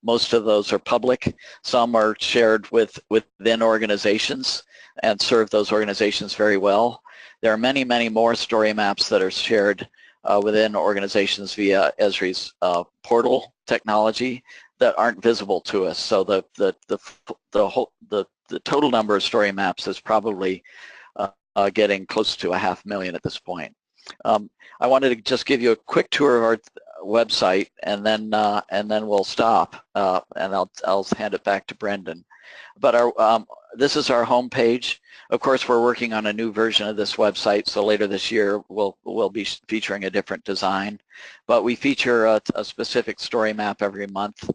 Most of those are public. Some are shared within organizations and serve those organizations very well. There are many, many more story maps that are shared within organizations via Esri's portal technology that aren't visible to us. So the total number of story maps is probably getting close to 500,000 at this point. I wanted to just give you a quick tour of our website, and then we'll stop, and I'll hand it back to Brendan. But this is our home page. Of course, we're working on a new version of this website, so later this year we'll be featuring a different design. But we feature a specific story map every month,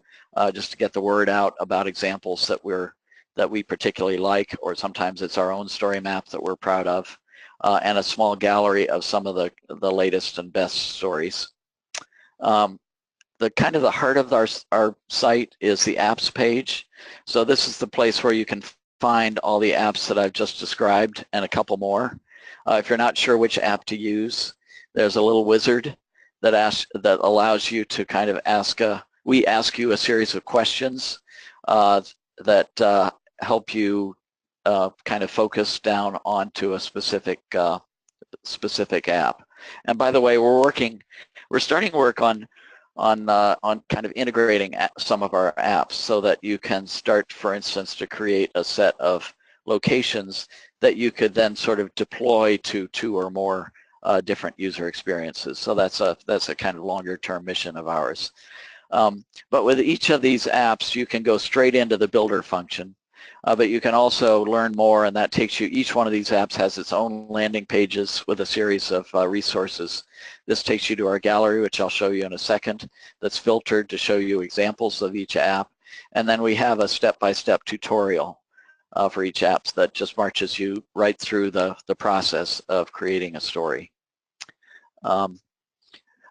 just to get the word out about examples that we particularly like, or sometimes it's our own story map that we're proud of, and a small gallery of some of the latest and best stories. The kind of the heart of our site is the apps page. So this is the place where you can find all the apps that I've just described and a couple more. If you're not sure which app to use, there's a little wizard that allows you to kind of we ask you a series of questions that help you kind of focused down onto a specific app. And by the way, we're starting work on kind of integrating some of our apps so that you can start, for instance, to create a set of locations that you could then sort of deploy to 2 or more different user experiences. So that's a kind of longer term mission of ours. But with each of these apps, you can go straight into the builder function. But you can also learn more, and that takes you, each one of these apps has its own landing pages with a series of resources. This takes you to our gallery, which I'll show you in a second, that's filtered to show you examples of each app. And then we have a step-by-step tutorial for each app that just marches you right through the process of creating a story.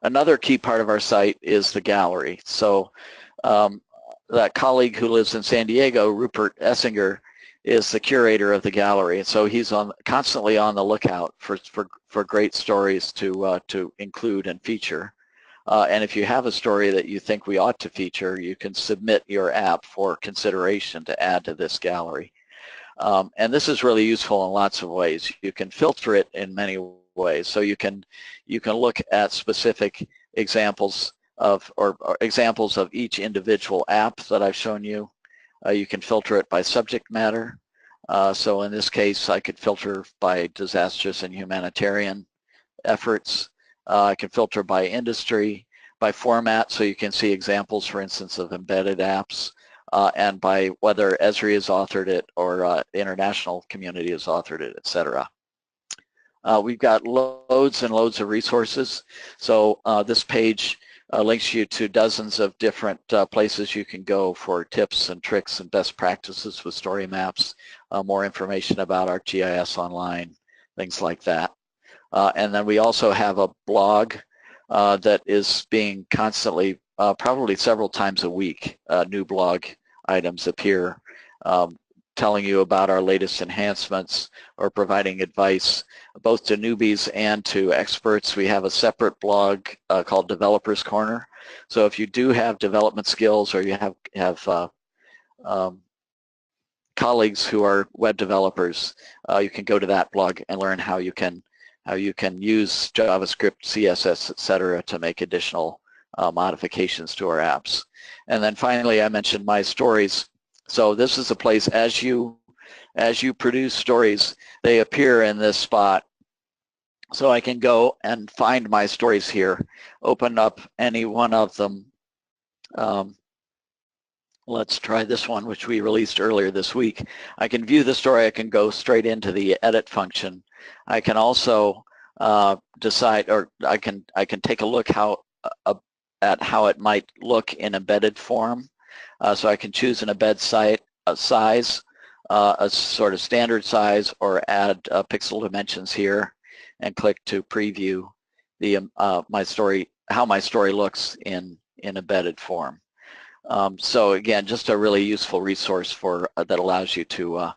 Another key part of our site is the gallery. So that colleague who lives in San Diego, Rupert Essinger, is the curator of the gallery, and so he's constantly on the lookout for great stories to include and feature. And if you have a story that you think we ought to feature, you can submit your app for consideration to add to this gallery. And this is really useful in lots of ways. You can filter it in many ways. So you can look at specific examples of or examples of each individual app that I've shown you. You can filter it by subject matter. So in this case, I could filter by disastrous and humanitarian efforts. I can filter by industry, by format, so you can see examples, for instance, of embedded apps, and by whether Esri has authored it or the international community has authored it, etc. We've got loads and loads of resources. So this page links you to dozens of different places you can go for tips and tricks and best practices with story maps, more information about ArcGIS Online, things like that. And then we also have a blog that is being constantly, probably several times a week, new blog items appear telling you about our latest enhancements or providing advice both to newbies and to experts. We have a separate blog called Developers Corner. So if you do have development skills or you have colleagues who are web developers, you can go to that blog and learn how you can use JavaScript, CSS, etc. to make additional modifications to our apps. And then finally, I mentioned My Stories. So this is a place, as you produce stories, they appear in this spot. So I can go and find my stories here, open up any one of them. Let's try this one, which we released earlier this week. I can view the story. I can go straight into the edit function. I can also decide, or I can take a look at how it might look in embedded form. So I can choose an embed size, a sort of standard size, or add pixel dimensions here, and click to preview the how my story looks in embedded form. So again, just a really useful resource for that allows you to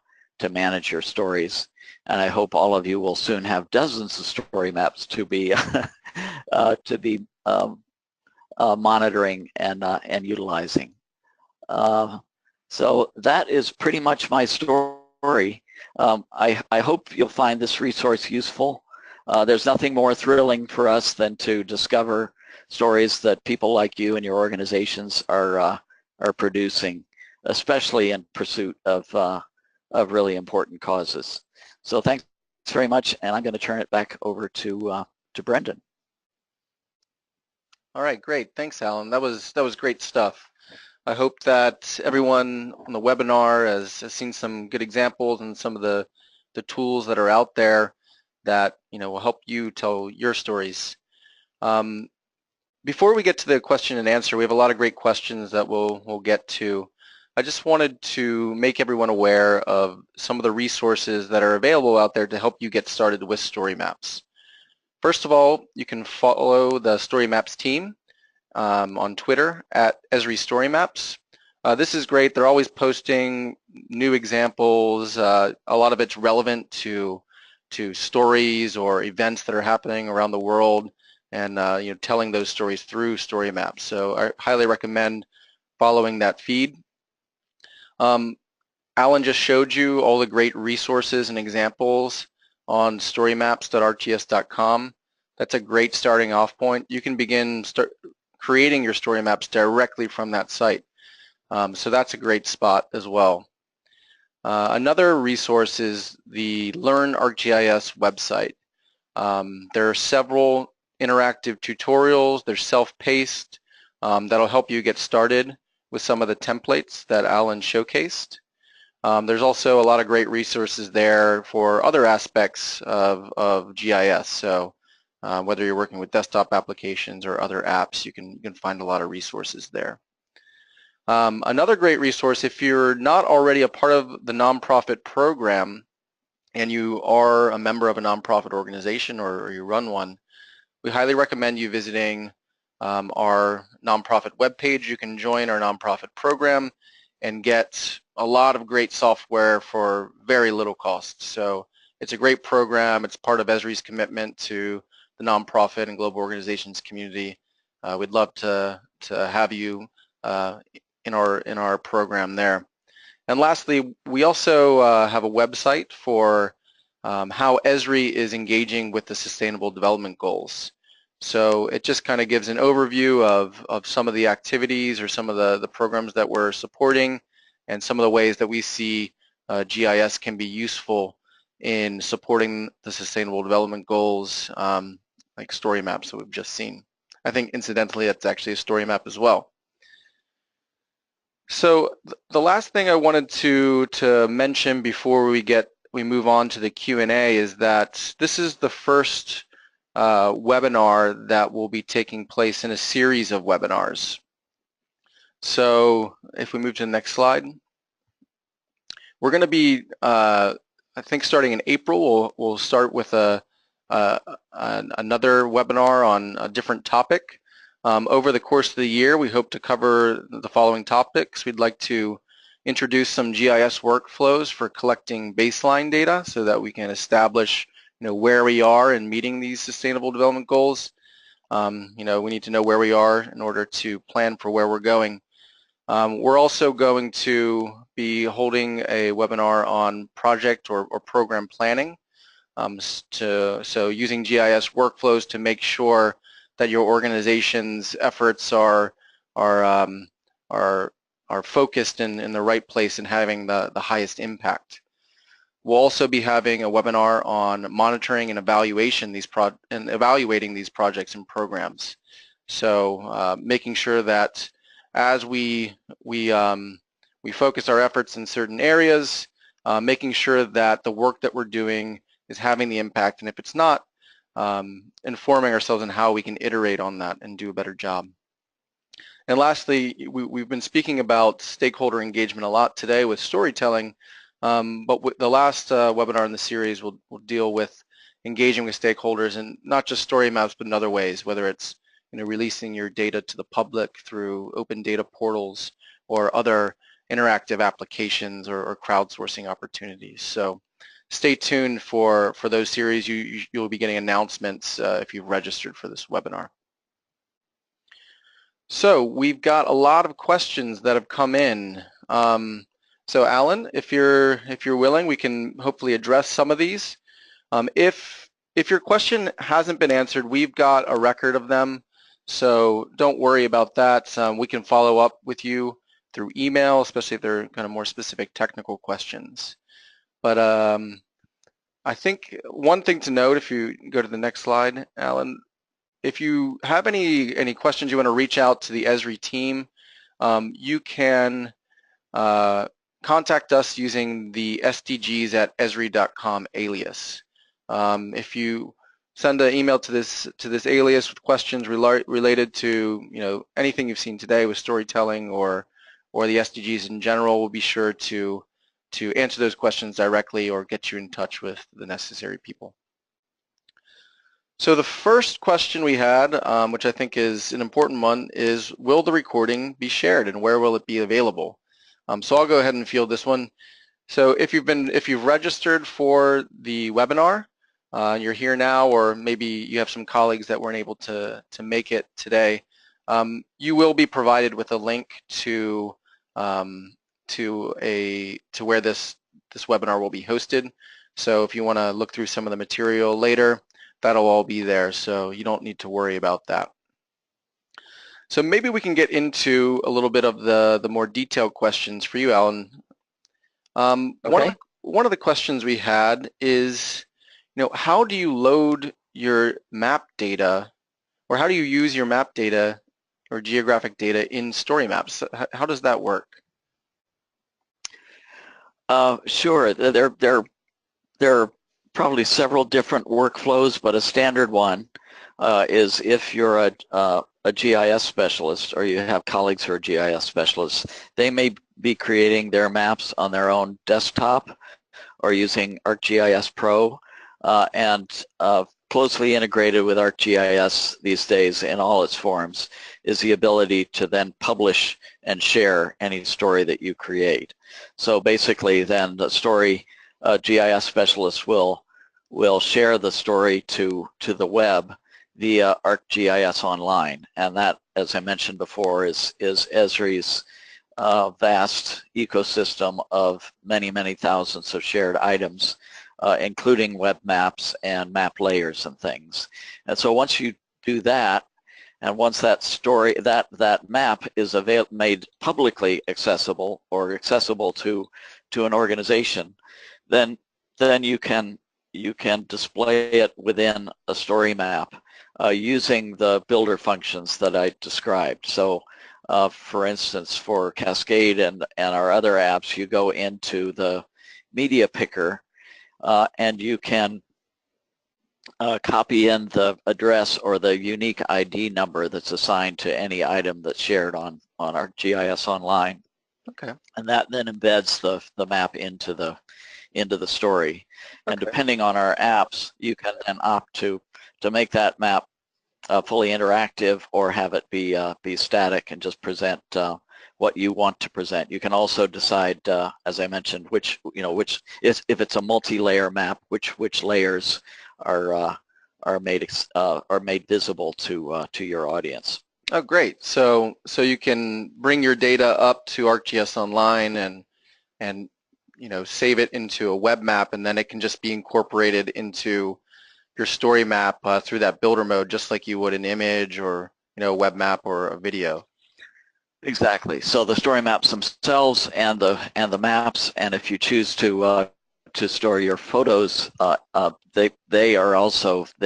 manage your stories. And I hope all of you will soon have dozens of story maps to be monitoring and utilizing. So that is pretty much my story. I hope you'll find this resource useful. There's nothing more thrilling for us than to discover stories that people like you and your organizations are producing, especially in pursuit of really important causes. So thanks very much, and I'm going to turn it back over to Brendan. All right, great. Thanks, Alan. That was great stuff. I hope that everyone on the webinar has seen some good examples and some of the tools that are out there that will help you tell your stories. Before we get to the question and answer, we have a lot of great questions that we'll get to. I just wanted to make everyone aware of some of the resources that are available out there to help you get started with story maps. First of all, you can follow the Story Maps team on Twitter at Esri Story Maps. This is great. They're always posting new examples. A lot of it's relevant to stories or events that are happening around the world, and telling those stories through story maps. So I highly recommend following that feed. Alan just showed you all the great resources and examples on storymaps.rts.com. That's a great starting off point. You can begin creating your story maps directly from that site. So that's a great spot as well. Another resource is the Learn ArcGIS website. There are several interactive tutorials. They're self-paced. That'll help you get started with some of the templates that Alan showcased. There's also a lot of great resources there for other aspects of GIS. So whether you're working with desktop applications or other apps, you can find a lot of resources there. Another great resource, if you're not already a part of the nonprofit program and you are a member of a nonprofit organization or you run one, we highly recommend you visiting our nonprofit webpage. You can join our nonprofit program and get a lot of great software for very little cost. So it's a great program. It's part of Esri's commitment to the nonprofit and global organizations community. We'd love to have you in our program there. And lastly, we also have a website for how Esri is engaging with the Sustainable Development Goals. So it just kind of gives an overview of some of the activities or some of the programs that we're supporting and some of the ways that we see GIS can be useful in supporting the Sustainable Development Goals, like story maps that we've just seen. I think incidentally that's actually a story map as well. So the last thing I wanted to mention before we move on to the Q&A is that this is the first webinar that will be taking place in a series of webinars. So if we move to the next slide, we're going to be, I think starting in April, we'll start with another webinar on a different topic. Over the course of the year, we hope to cover the following topics. We'd like to introduce some GIS workflows for collecting baseline data so that we can establish where we are in meeting these Sustainable Development Goals. We need to know where we are in order to plan for where we're going. We're also going to be holding a webinar on project or program planning, so using GIS workflows to make sure that your organization's efforts are focused in the right place and having the highest impact. We'll also be having a webinar on monitoring and evaluating these projects and programs. So making sure that as we focus our efforts in certain areas, making sure that the work that we're doing is having the impact, and if it's not, informing ourselves on how we can iterate on that and do a better job. And lastly, we've been speaking about stakeholder engagement a lot today with storytelling, but the last webinar in the series will deal with engaging with stakeholders, and not just story maps, but in other ways, whether it's releasing your data to the public through open data portals or other interactive applications or crowdsourcing opportunities. So stay tuned for those series. You'll be getting announcements if you've registered for this webinar. So we've got a lot of questions that have come in. So Alan, if you're willing, we can hopefully address some of these. If your question hasn't been answered, we've got a record of them, so don't worry about that. We can follow up with you through email, especially if they're kind of more specific technical questions. But I think one thing to note, if you go to the next slide, Alan, if you have any questions you want to reach out to the Esri team, you can contact us using the sdgs@esri.com alias. If you send an email to this alias with questions related to anything you've seen today with storytelling or the SDGs in general, we'll be sure to answer those questions directly or get you in touch with the necessary people. So the first question we had, which I think is an important one, is will the recording be shared and where will it be available? So I'll go ahead and field this one. So if you've registered for the webinar, you're here now, or maybe you have some colleagues that weren't able to make it today, you will be provided with a link to to where this webinar will be hosted. So if you want to look through some of the material later, that'll all be there, so you don't need to worry about that. So maybe we can get into a little bit of the more detailed questions for you, Alan. Okay. One of the questions we had is, how do you load your map data, or how do you use your map data or geographic data in story maps? How does that work? Sure. There are probably several different workflows, but a standard one is if you're a GIS specialist or you have colleagues who are GIS specialists, they may be creating their maps on their own desktop or using ArcGIS Pro, and closely integrated with ArcGIS these days in all its forms is the ability to then publish and share any story that you create. So basically then the story GIS specialists will share the story to the web via ArcGIS Online, and that, as I mentioned before, is Esri's vast ecosystem of many thousands of shared items, including web maps and map layers and things. And so once you do that, and once that story, that map is made publicly accessible or accessible to an organization, then you can display it within a story map using the builder functions that I described. So for instance, for Cascade and our other apps, you go into the media picker and you can copy in the address or the unique ID number that's assigned to any item that's shared on our GIS Online. Okay. And that then embeds the map into the story. Okay. And depending on our apps, you can then opt to make that map fully interactive or have it be static and just present what you want to present. You can also decide, as I mentioned, which if it's a multi-layer map, which layers are made visible to your audience. Oh, great! So you can bring your data up to ArcGIS Online and save it into a web map, and then it can just be incorporated into your story map through that builder mode, just like you would an image or a web map or a video. Exactly. So the story maps themselves and the maps, and if you choose to store your photos, they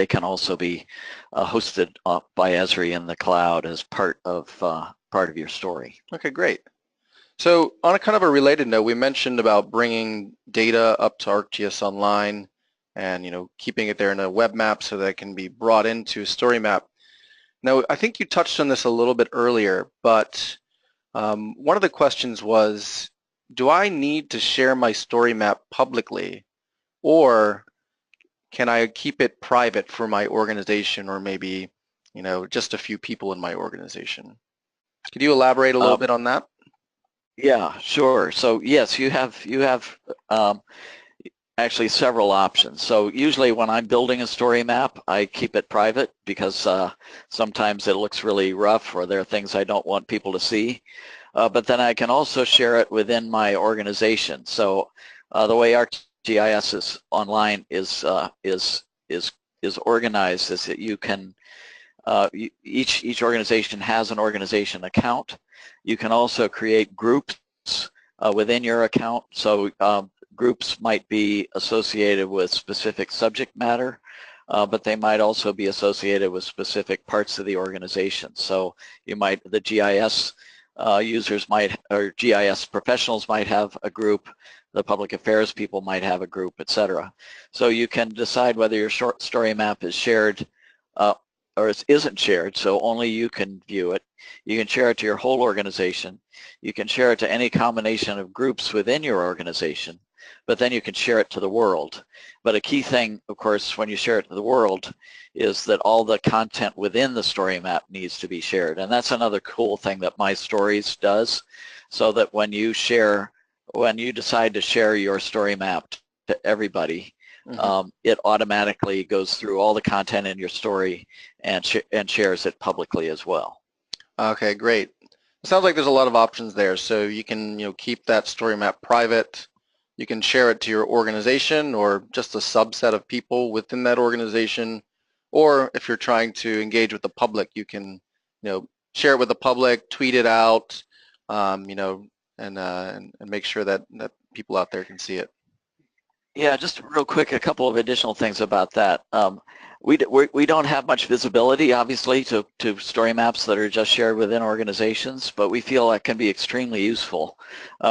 can also be hosted by Esri in the cloud as part of your story. Okay, great. So on a kind of a related note, we mentioned about bringing data up to ArcGIS Online and keeping it there in a web map so that it can be brought into story map. Now, I think you touched on this a little bit earlier, but one of the questions was, do I need to share my story map publicly, or can I keep it private for my organization or maybe just a few people in my organization? Could you elaborate a little bit on that? Yeah, sure. So yes, you have actually several options. So usually when I'm building a story map, I keep it private because sometimes it looks really rough or there are things I don't want people to see. But then I can also share it within my organization. So the way ArcGIS is online is organized is that you can each organization has an organization account. You can also create groups within your account. So groups might be associated with specific subject matter, but they might also be associated with specific parts of the organization. So the GIS users or GIS professionals might have a group, the public affairs people might have a group, etc. So you can decide whether your short story map is shared or it isn't shared, so only you can view it. You can share it to your whole organization. You can share it to any combination of groups within your organization, but then you can share it to the world. But a key thing, of course, when you share it to the world is that all the content within the story map needs to be shared. And that's another cool thing that My Stories does, so that when you decide to share your story map to everybody, it automatically goes through all the content in your story and shares it publicly as well. Okay, great. It sounds like there's a lot of options there. So you can, keep that story map private. You can share it to your organization or just a subset of people within that organization. Or if you're trying to engage with the public, you can, share it with the public, tweet it out, and make sure that people out there can see it. Yeah, just real quick, a couple of additional things about that. We don't have much visibility, obviously, to story maps that are just shared within organizations, but we feel that can be extremely useful.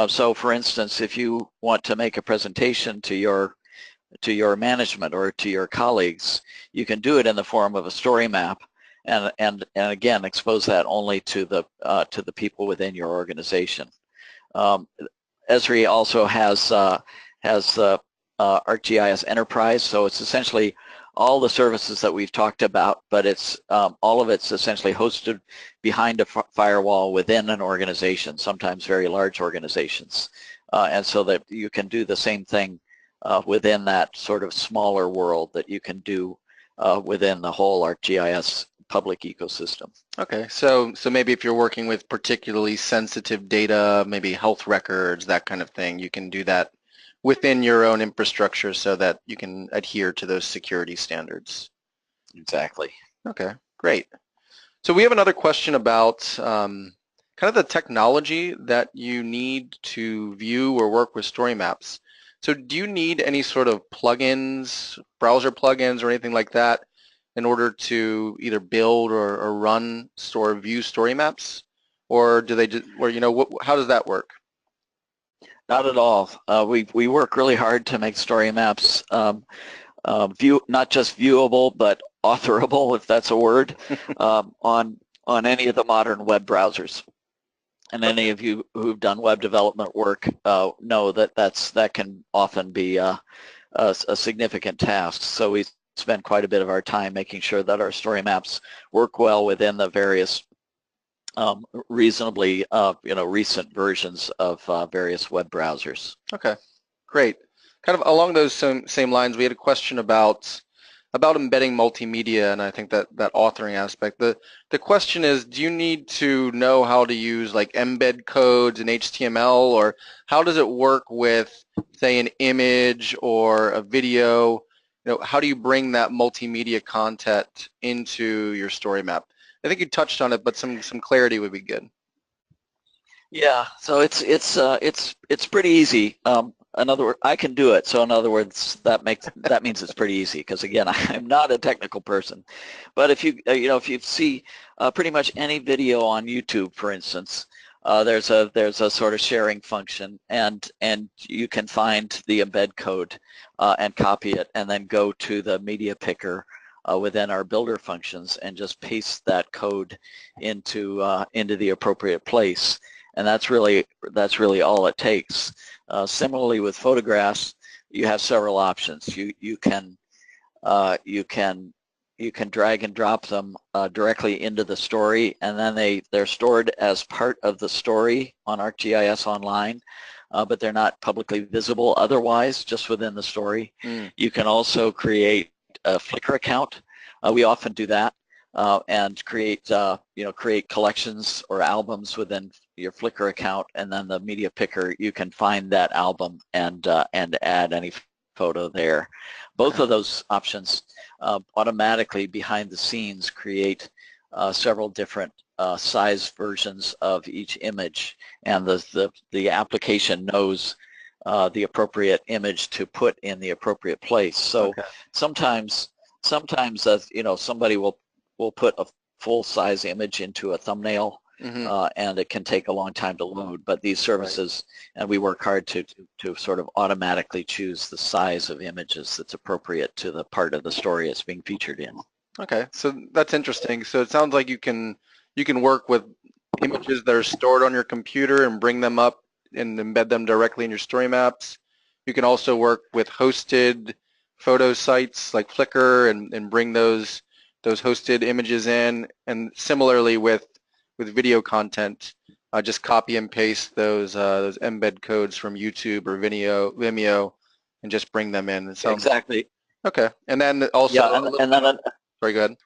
So, for instance, if you want to make a presentation to your management or to your colleagues, you can do it in the form of a story map, and again expose that only to the people within your organization. Esri also has ArcGIS Enterprise, so it's essentially all the services that we've talked about, but it's all of it's essentially hosted behind a firewall within an organization, sometimes very large organizations, and so that you can do the same thing within that sort of smaller world that you can do within the whole ArcGIS public ecosystem. Okay, so maybe if you're working with particularly sensitive data, maybe health records, that kind of thing, you can do that within your own infrastructure so that you can adhere to those security standards. Exactly. Okay, great. So we have another question about kind of the technology that you need to view or work with story maps. So do you need any sort of plugins, browser plugins or anything like that in order to either build or run view story maps? Or do they just, or how does that work? Not at all. We work really hard to make story maps not just viewable but authorable, if that's a word, on any of the modern web browsers. And any of you who've done web development work know that can often be a significant task. So we spend quite a bit of our time making sure that our story maps work well within the various reasonably recent versions of various web browsers. Okay, great. Kind of along those same lines, we had a question about embedding multimedia, and I think that authoring aspect. The question is, do you need to know how to use like embed codes in HTML, or how does it work with, say, an image or a video? How do you bring that multimedia content into your story map? I think you touched on it, but some clarity would be good. Yeah, so it's pretty easy. In other words, I can do it. So in other words, that means it's pretty easy because again, I'm not a technical person. But if you see pretty much any video on YouTube, for instance, there's a sort of sharing function, and you can find the embed code and copy it, and then go to the media picker within our builder functions and just paste that code into the appropriate place. And that's really all it takes. Similarly with photographs, you have several options. You can drag and drop them directly into the story, and then they're stored as part of the story on ArcGIS Online, but they're not publicly visible otherwise, just within the story. You can also create a Flickr account. We often do that. And create collections or albums within your Flickr account, and then the media picker, you can find that album and add any photo there. Both of those options automatically behind the scenes create several different size versions of each image, and the application knows the appropriate image to put in the appropriate place. So sometimes somebody will put a full-size image into a thumbnail, and it can take a long time to load. But these services, and we work hard to sort of automatically choose the size of images that's appropriate to the part of the story it's being featured in. Okay, so that's interesting. So it sounds like you can work with images that are stored on your computer and bring them up and embed them directly in your story maps. You can also work with hosted photo sites like Flickr and bring those hosted images in, and similarly with video content, just copy and paste those embed codes from YouTube or Vimeo and just bring them in. It sounds exactly. Okay, and then also sorry, go ahead.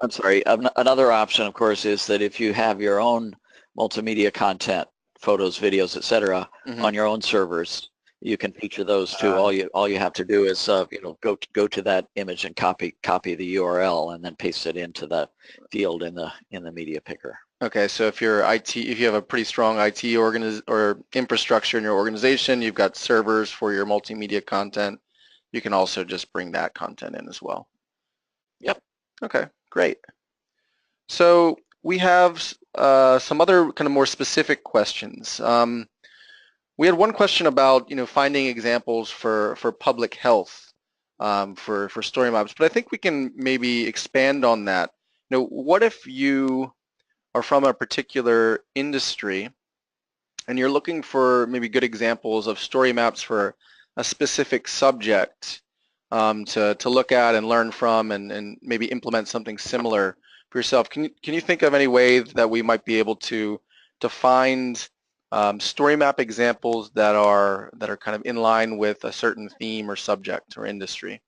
I'm sorry. Another option, of course, is that if you have your own multimedia content, photos, videos, etc., on your own servers. You can feature those too. All you have to do is go to that image and copy the URL and then paste it into the field in the media picker. Okay, so if you're IT, if you have a pretty strong IT or infrastructure in your organization, you've got servers for your multimedia content, you can also just bring that content in as well. Yep. Okay, great. So we have some other kind of more specific questions. We had one question about finding examples for public health for story maps, but I think we can maybe expand on that. What if you are from a particular industry and you're looking for maybe good examples of story maps for a specific subject to look at and learn from and maybe implement something similar for yourself. Can you think of any way that we might be able to find story map examples that are kind of in line with a certain theme or subject or industry?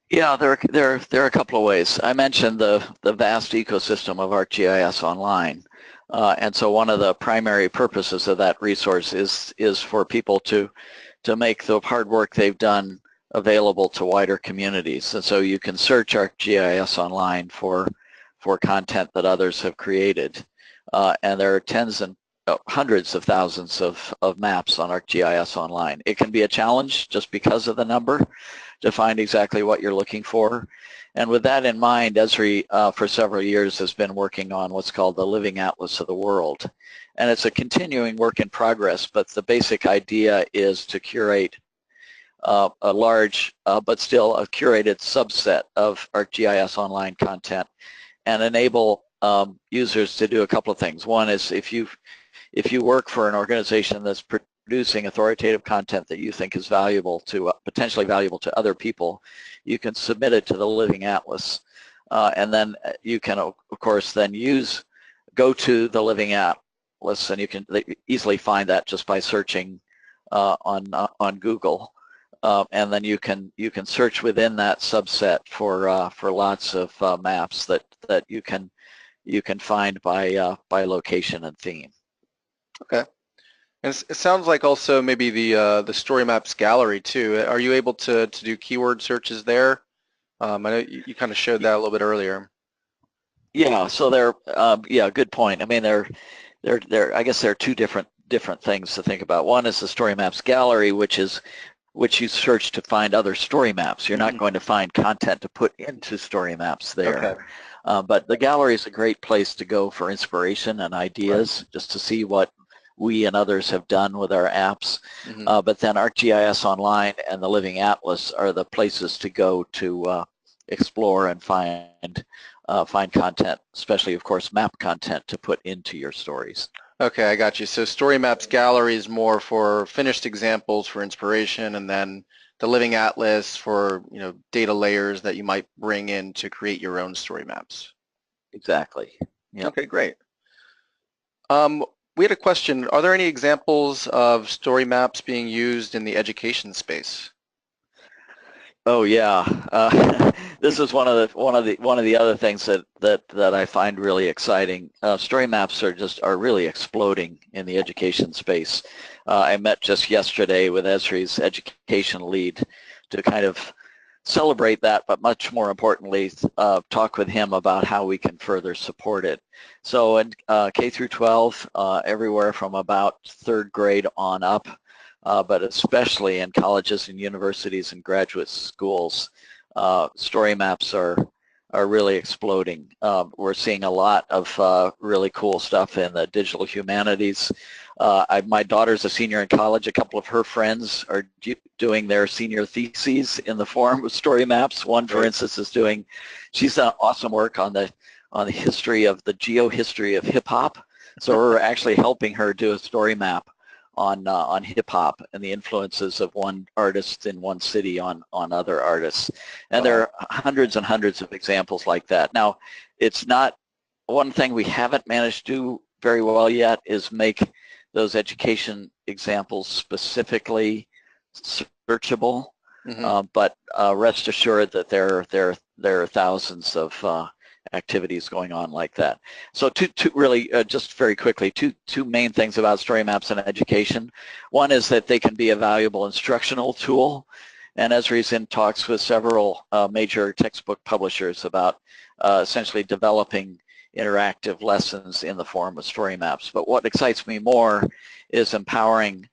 Yeah, there are a couple of ways. I mentioned the vast ecosystem of ArcGIS Online, and so one of the primary purposes of that resource is for people to make the hard work they've done available to wider communities. And so you can search ArcGIS Online for content that others have created, and there are hundreds of thousands of maps on ArcGIS Online. It can be a challenge just because of the number to find exactly what you're looking for. And with that in mind, Esri for several years has been working on what's called the Living Atlas of the World. And it's a continuing work in progress, but the basic idea is to curate a large but still a curated subset of ArcGIS Online content and enable users to do a couple of things. One is if you work for an organization that's producing authoritative content that you think is valuable to potentially valuable to other people, you can submit it to the Living Atlas, and then you can of course then go to the Living Atlas, and you can easily find that just by searching on Google, and then you can search within that subset for lots of maps that you can find by location and theme. Okay. And it sounds like also maybe the Story Maps gallery too. Are you able to do keyword searches there? I know you kind of showed that a little bit earlier. Yeah, so yeah, good point. I mean, I guess there are two different things to think about. One is the Story Maps gallery, which you search to find other story maps. You're not going to find content to put into story maps there. Okay. But the gallery is a great place to go for inspiration and ideas, right, just to see what we and others have done with our apps. But then ArcGIS Online and the Living Atlas are the places to go to explore and find content, especially, of course, map content to put into your stories. Okay, I got you. So Story Maps gallery is more for finished examples for inspiration, and then the Living Atlas for data layers that you might bring in to create your own story maps. Exactly. Yep. Okay, great. We had a question. Are there any examples of story maps being used in the education space? Oh yeah, this is one of the other things that I find really exciting. Story maps are really exploding in the education space. I met just yesterday with Esri's education lead to kind of celebrate that, but much more importantly, talk with him about how we can further support it. So in K through 12, everywhere from about third grade on up, but especially in colleges and universities and graduate schools, story maps are really exploding. We're seeing a lot of really cool stuff in the digital humanities. My daughter's a senior in college. A couple of her friends are doing their senior theses in the form of story maps. One, for instance, she's done awesome work on the history of the geohistory of hip hop. So we're actually helping her do a story map on hip hop and the influences of one artist in one city on other artists. And there are hundreds and hundreds of examples like that. Now, it's not one thing we haven't managed to do very well yet is make those education examples specifically searchable. But rest assured that there are thousands of activities going on like that. So two really, just very quickly, two main things about story maps in education. One is that they can be a valuable instructional tool, and Esri's in talks with several major textbook publishers about essentially developing interactive lessons in the form of story maps. But what excites me more is empowering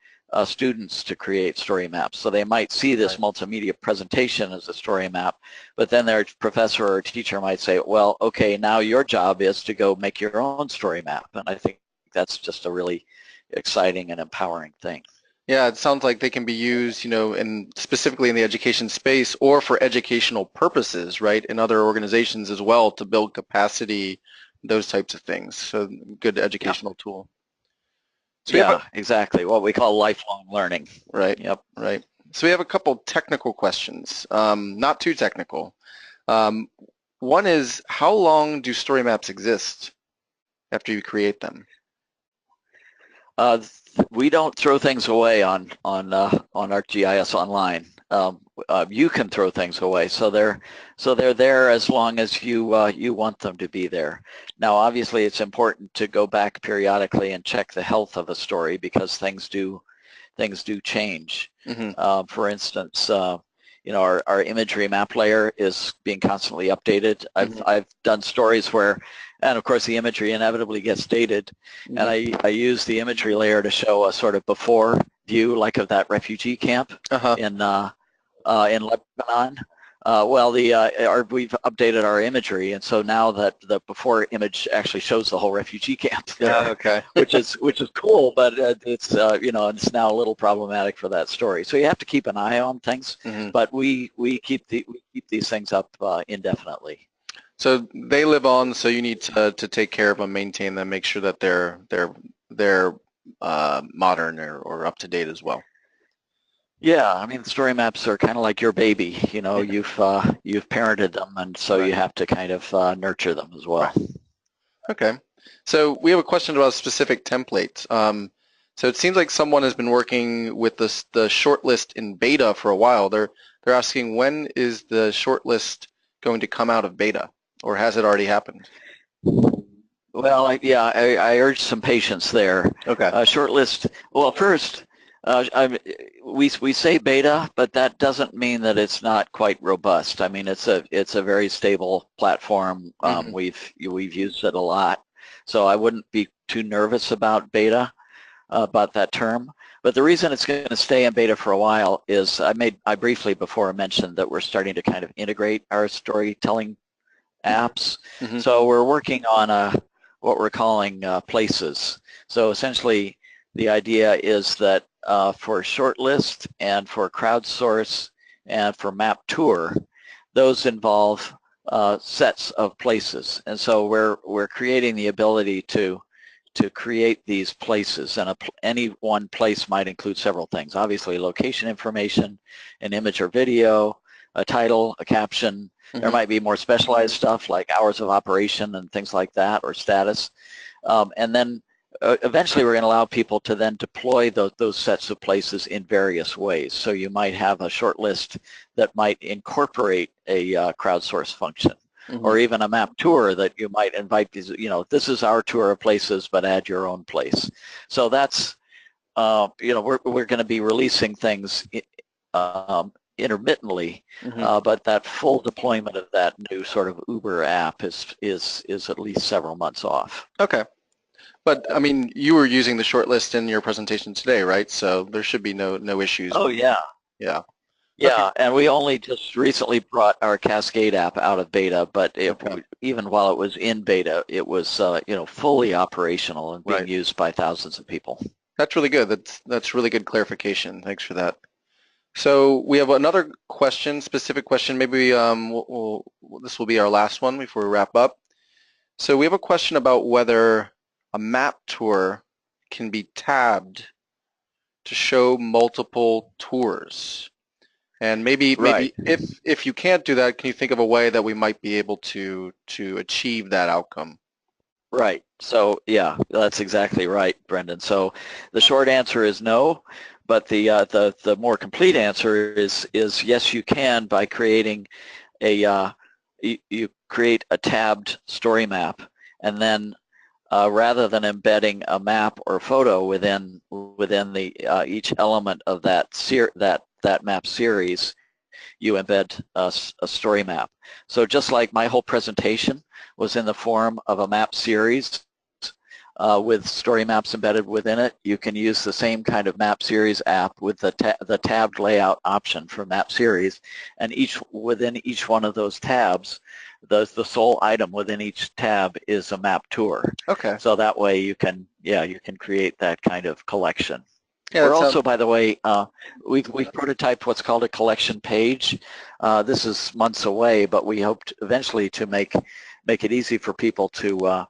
students to create story maps. So they might see this multimedia presentation as a story map, but then their professor or teacher might say, well, okay, now your job is to go make your own story map. And I think that's just a really exciting and empowering thing. Yeah, it sounds like they can be used, specifically in the education space or for educational purposes, right, in other organizations as well to build capacity, those types of things. So good educational tool. So yeah, exactly. What we call lifelong learning. Right. Yep. Right. So we have a couple technical questions, not too technical. One is, how long do story maps exist after you create them? We don't throw things away on ArcGIS Online. You can throw things away, so they're there as long as you want them to be there. Now, obviously, it's important to go back periodically and check the health of a story because things do change. Mm-hmm. For instance, our imagery map layer is being constantly updated. I've done stories where, and of course the imagery inevitably gets dated, Mm-hmm. and I use the imagery layer to show a sort of before view, like of that refugee camp in Lebanon. We've updated our imagery, and so now that the before image actually shows the whole refugee camp there, okay. which is cool, but it's it's now a little problematic for that story. So you have to keep an eye on things, Mm-hmm. but we keep these things up indefinitely. So they live on, so you need to take care of them, maintain them, make sure that they're modern or up to date as well. Yeah, I mean, story maps are kind of like your baby. You've parented them, and so you have to kind of nurture them as well. Right. Okay. So we have a question about specific templates. So it seems like someone has been working with the shortlist in beta for a while. They're asking, when is the shortlist going to come out of beta, or has it already happened? Well, I urge some patience there. Okay. Shortlist. Well, first, we say beta, but that doesn't mean that it's not quite robust. I mean, it's a very stable platform. Mm-hmm. We've used it a lot, so I wouldn't be too nervous about beta, about that term. But the reason it's going to stay in beta for a while is I briefly before mentioned that we're starting to kind of integrate our storytelling apps. Mm-hmm. So we're working on what we're calling places. So essentially, the idea is that for shortlist and for crowdsource and for map tour, those involve sets of places. And so we're creating the ability to create these places, and any one place might include several things. Obviously, location information, an image or video, a title, a caption. There might be more specialized stuff like hours of operation and things like that, or status. And then eventually we're going to allow people to then deploy those sets of places in various ways. So you might have a short list that might incorporate a crowdsource function, or even a map tour that you might invite these, this is our tour of places, but add your own place. So that's, we're going to be releasing things intermittently, but that full deployment of that new sort of Uber app is at least several months off. Okay. But I mean, you were using the shortlist in your presentation today, right? So there should be no issues. Oh yeah. Yeah. Yeah, okay. And we only just recently brought our Cascade app out of beta, but even while it was in beta, it was fully operational and being used by thousands of people. That's really good. That's really good clarification. Thanks for that. So we have another question, specific question. Maybe this will be our last one before we wrap up. So we have a question about whether a map tour can be tabbed to show multiple tours. And maybe if you can't do that, can you think of a way that we might be able to achieve that outcome? Right. So yeah, that's exactly right, Brendan. So the short answer is no, but the more complete answer is yes, you can, by creating a you create a tabbed story map, and then rather than embedding a map or photo within the each element of that map series, you embed a story map. So just like my whole presentation was in the form of a map series with story maps embedded within it, you can use the same kind of map series app with the tabbed layout option for map series, and within each one of those tabs, the sole item within each tab is a map tour. Okay. So that way you can create that kind of collection. Yeah, We're also, by the way, we've prototyped what's called a collection page. This is months away, but we hope eventually to make it easy for people to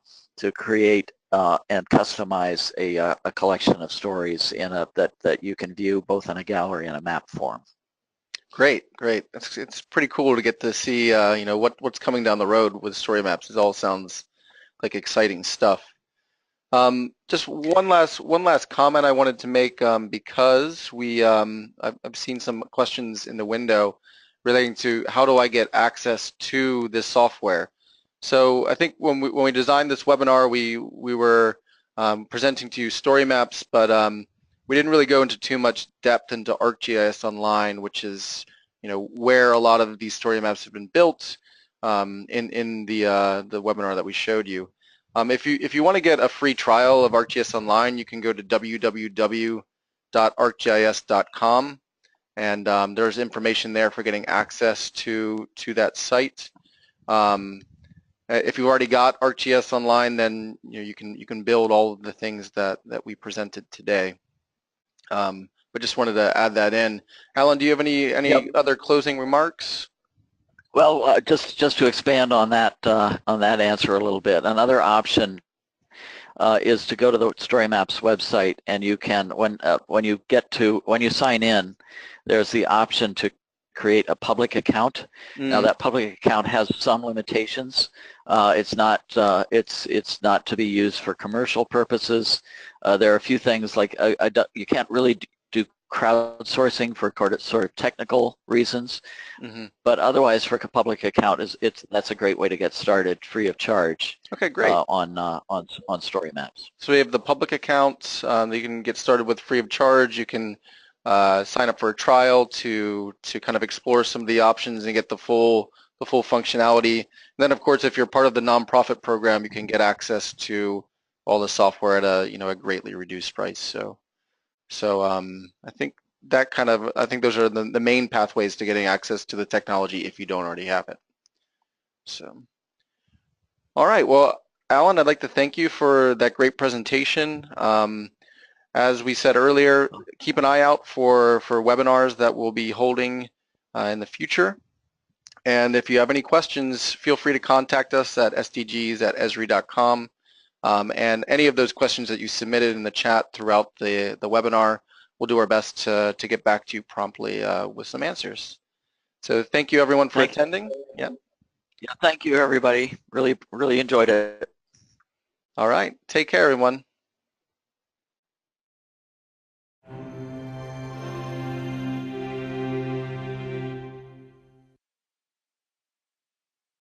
create and customize a collection of stories that you can view both in a gallery and a map form. Great. It's pretty cool to get to see what's coming down the road with story maps. It all sounds like exciting stuff. Just one last comment I wanted to make because I've seen some questions in the window relating to how do I get access to this software. So I think when we designed this webinar, we were presenting to you story maps, but we didn't really go into too much depth into ArcGIS Online, which is where a lot of these story maps have been built in the webinar that we showed you. If you want to get a free trial of ArcGIS Online, you can go to www.arcgis.com, and there's information there for getting access to that site. If you've already got ArcGIS Online, then you can build all of the things that we presented today. But just wanted to add that in. Alan, do you have any other closing remarks? Well, just to expand on that answer a little bit, another option is to go to the Story Maps website, and you can when you sign in, there's the option to create a public account. Now that public account has some limitations. It's not to be used for commercial purposes. There are a few things like you can't really do crowdsourcing for sort of technical reasons, but otherwise for a public account that's a great way to get started free of charge. Okay, great. On story maps. So we have the public accounts that you can get started with free of charge. You can sign up for a trial to kind of explore some of the options and get the full functionality. And then of course, if you're part of the nonprofit program, you can get access to all the software at a greatly reduced price. So I think those are the main pathways to getting access to the technology if you don't already have it. So, all right. Well, Alan, I'd like to thank you for that great presentation. As we said earlier, keep an eye out for webinars that we'll be holding in the future. And if you have any questions, feel free to contact us at sdgs@esri.com. And any of those questions that you submitted in the chat throughout the webinar, we'll do our best to get back to you promptly with some answers. So thank you everyone for attending. Yeah, thank you everybody. Really enjoyed it. All right. Take care everyone.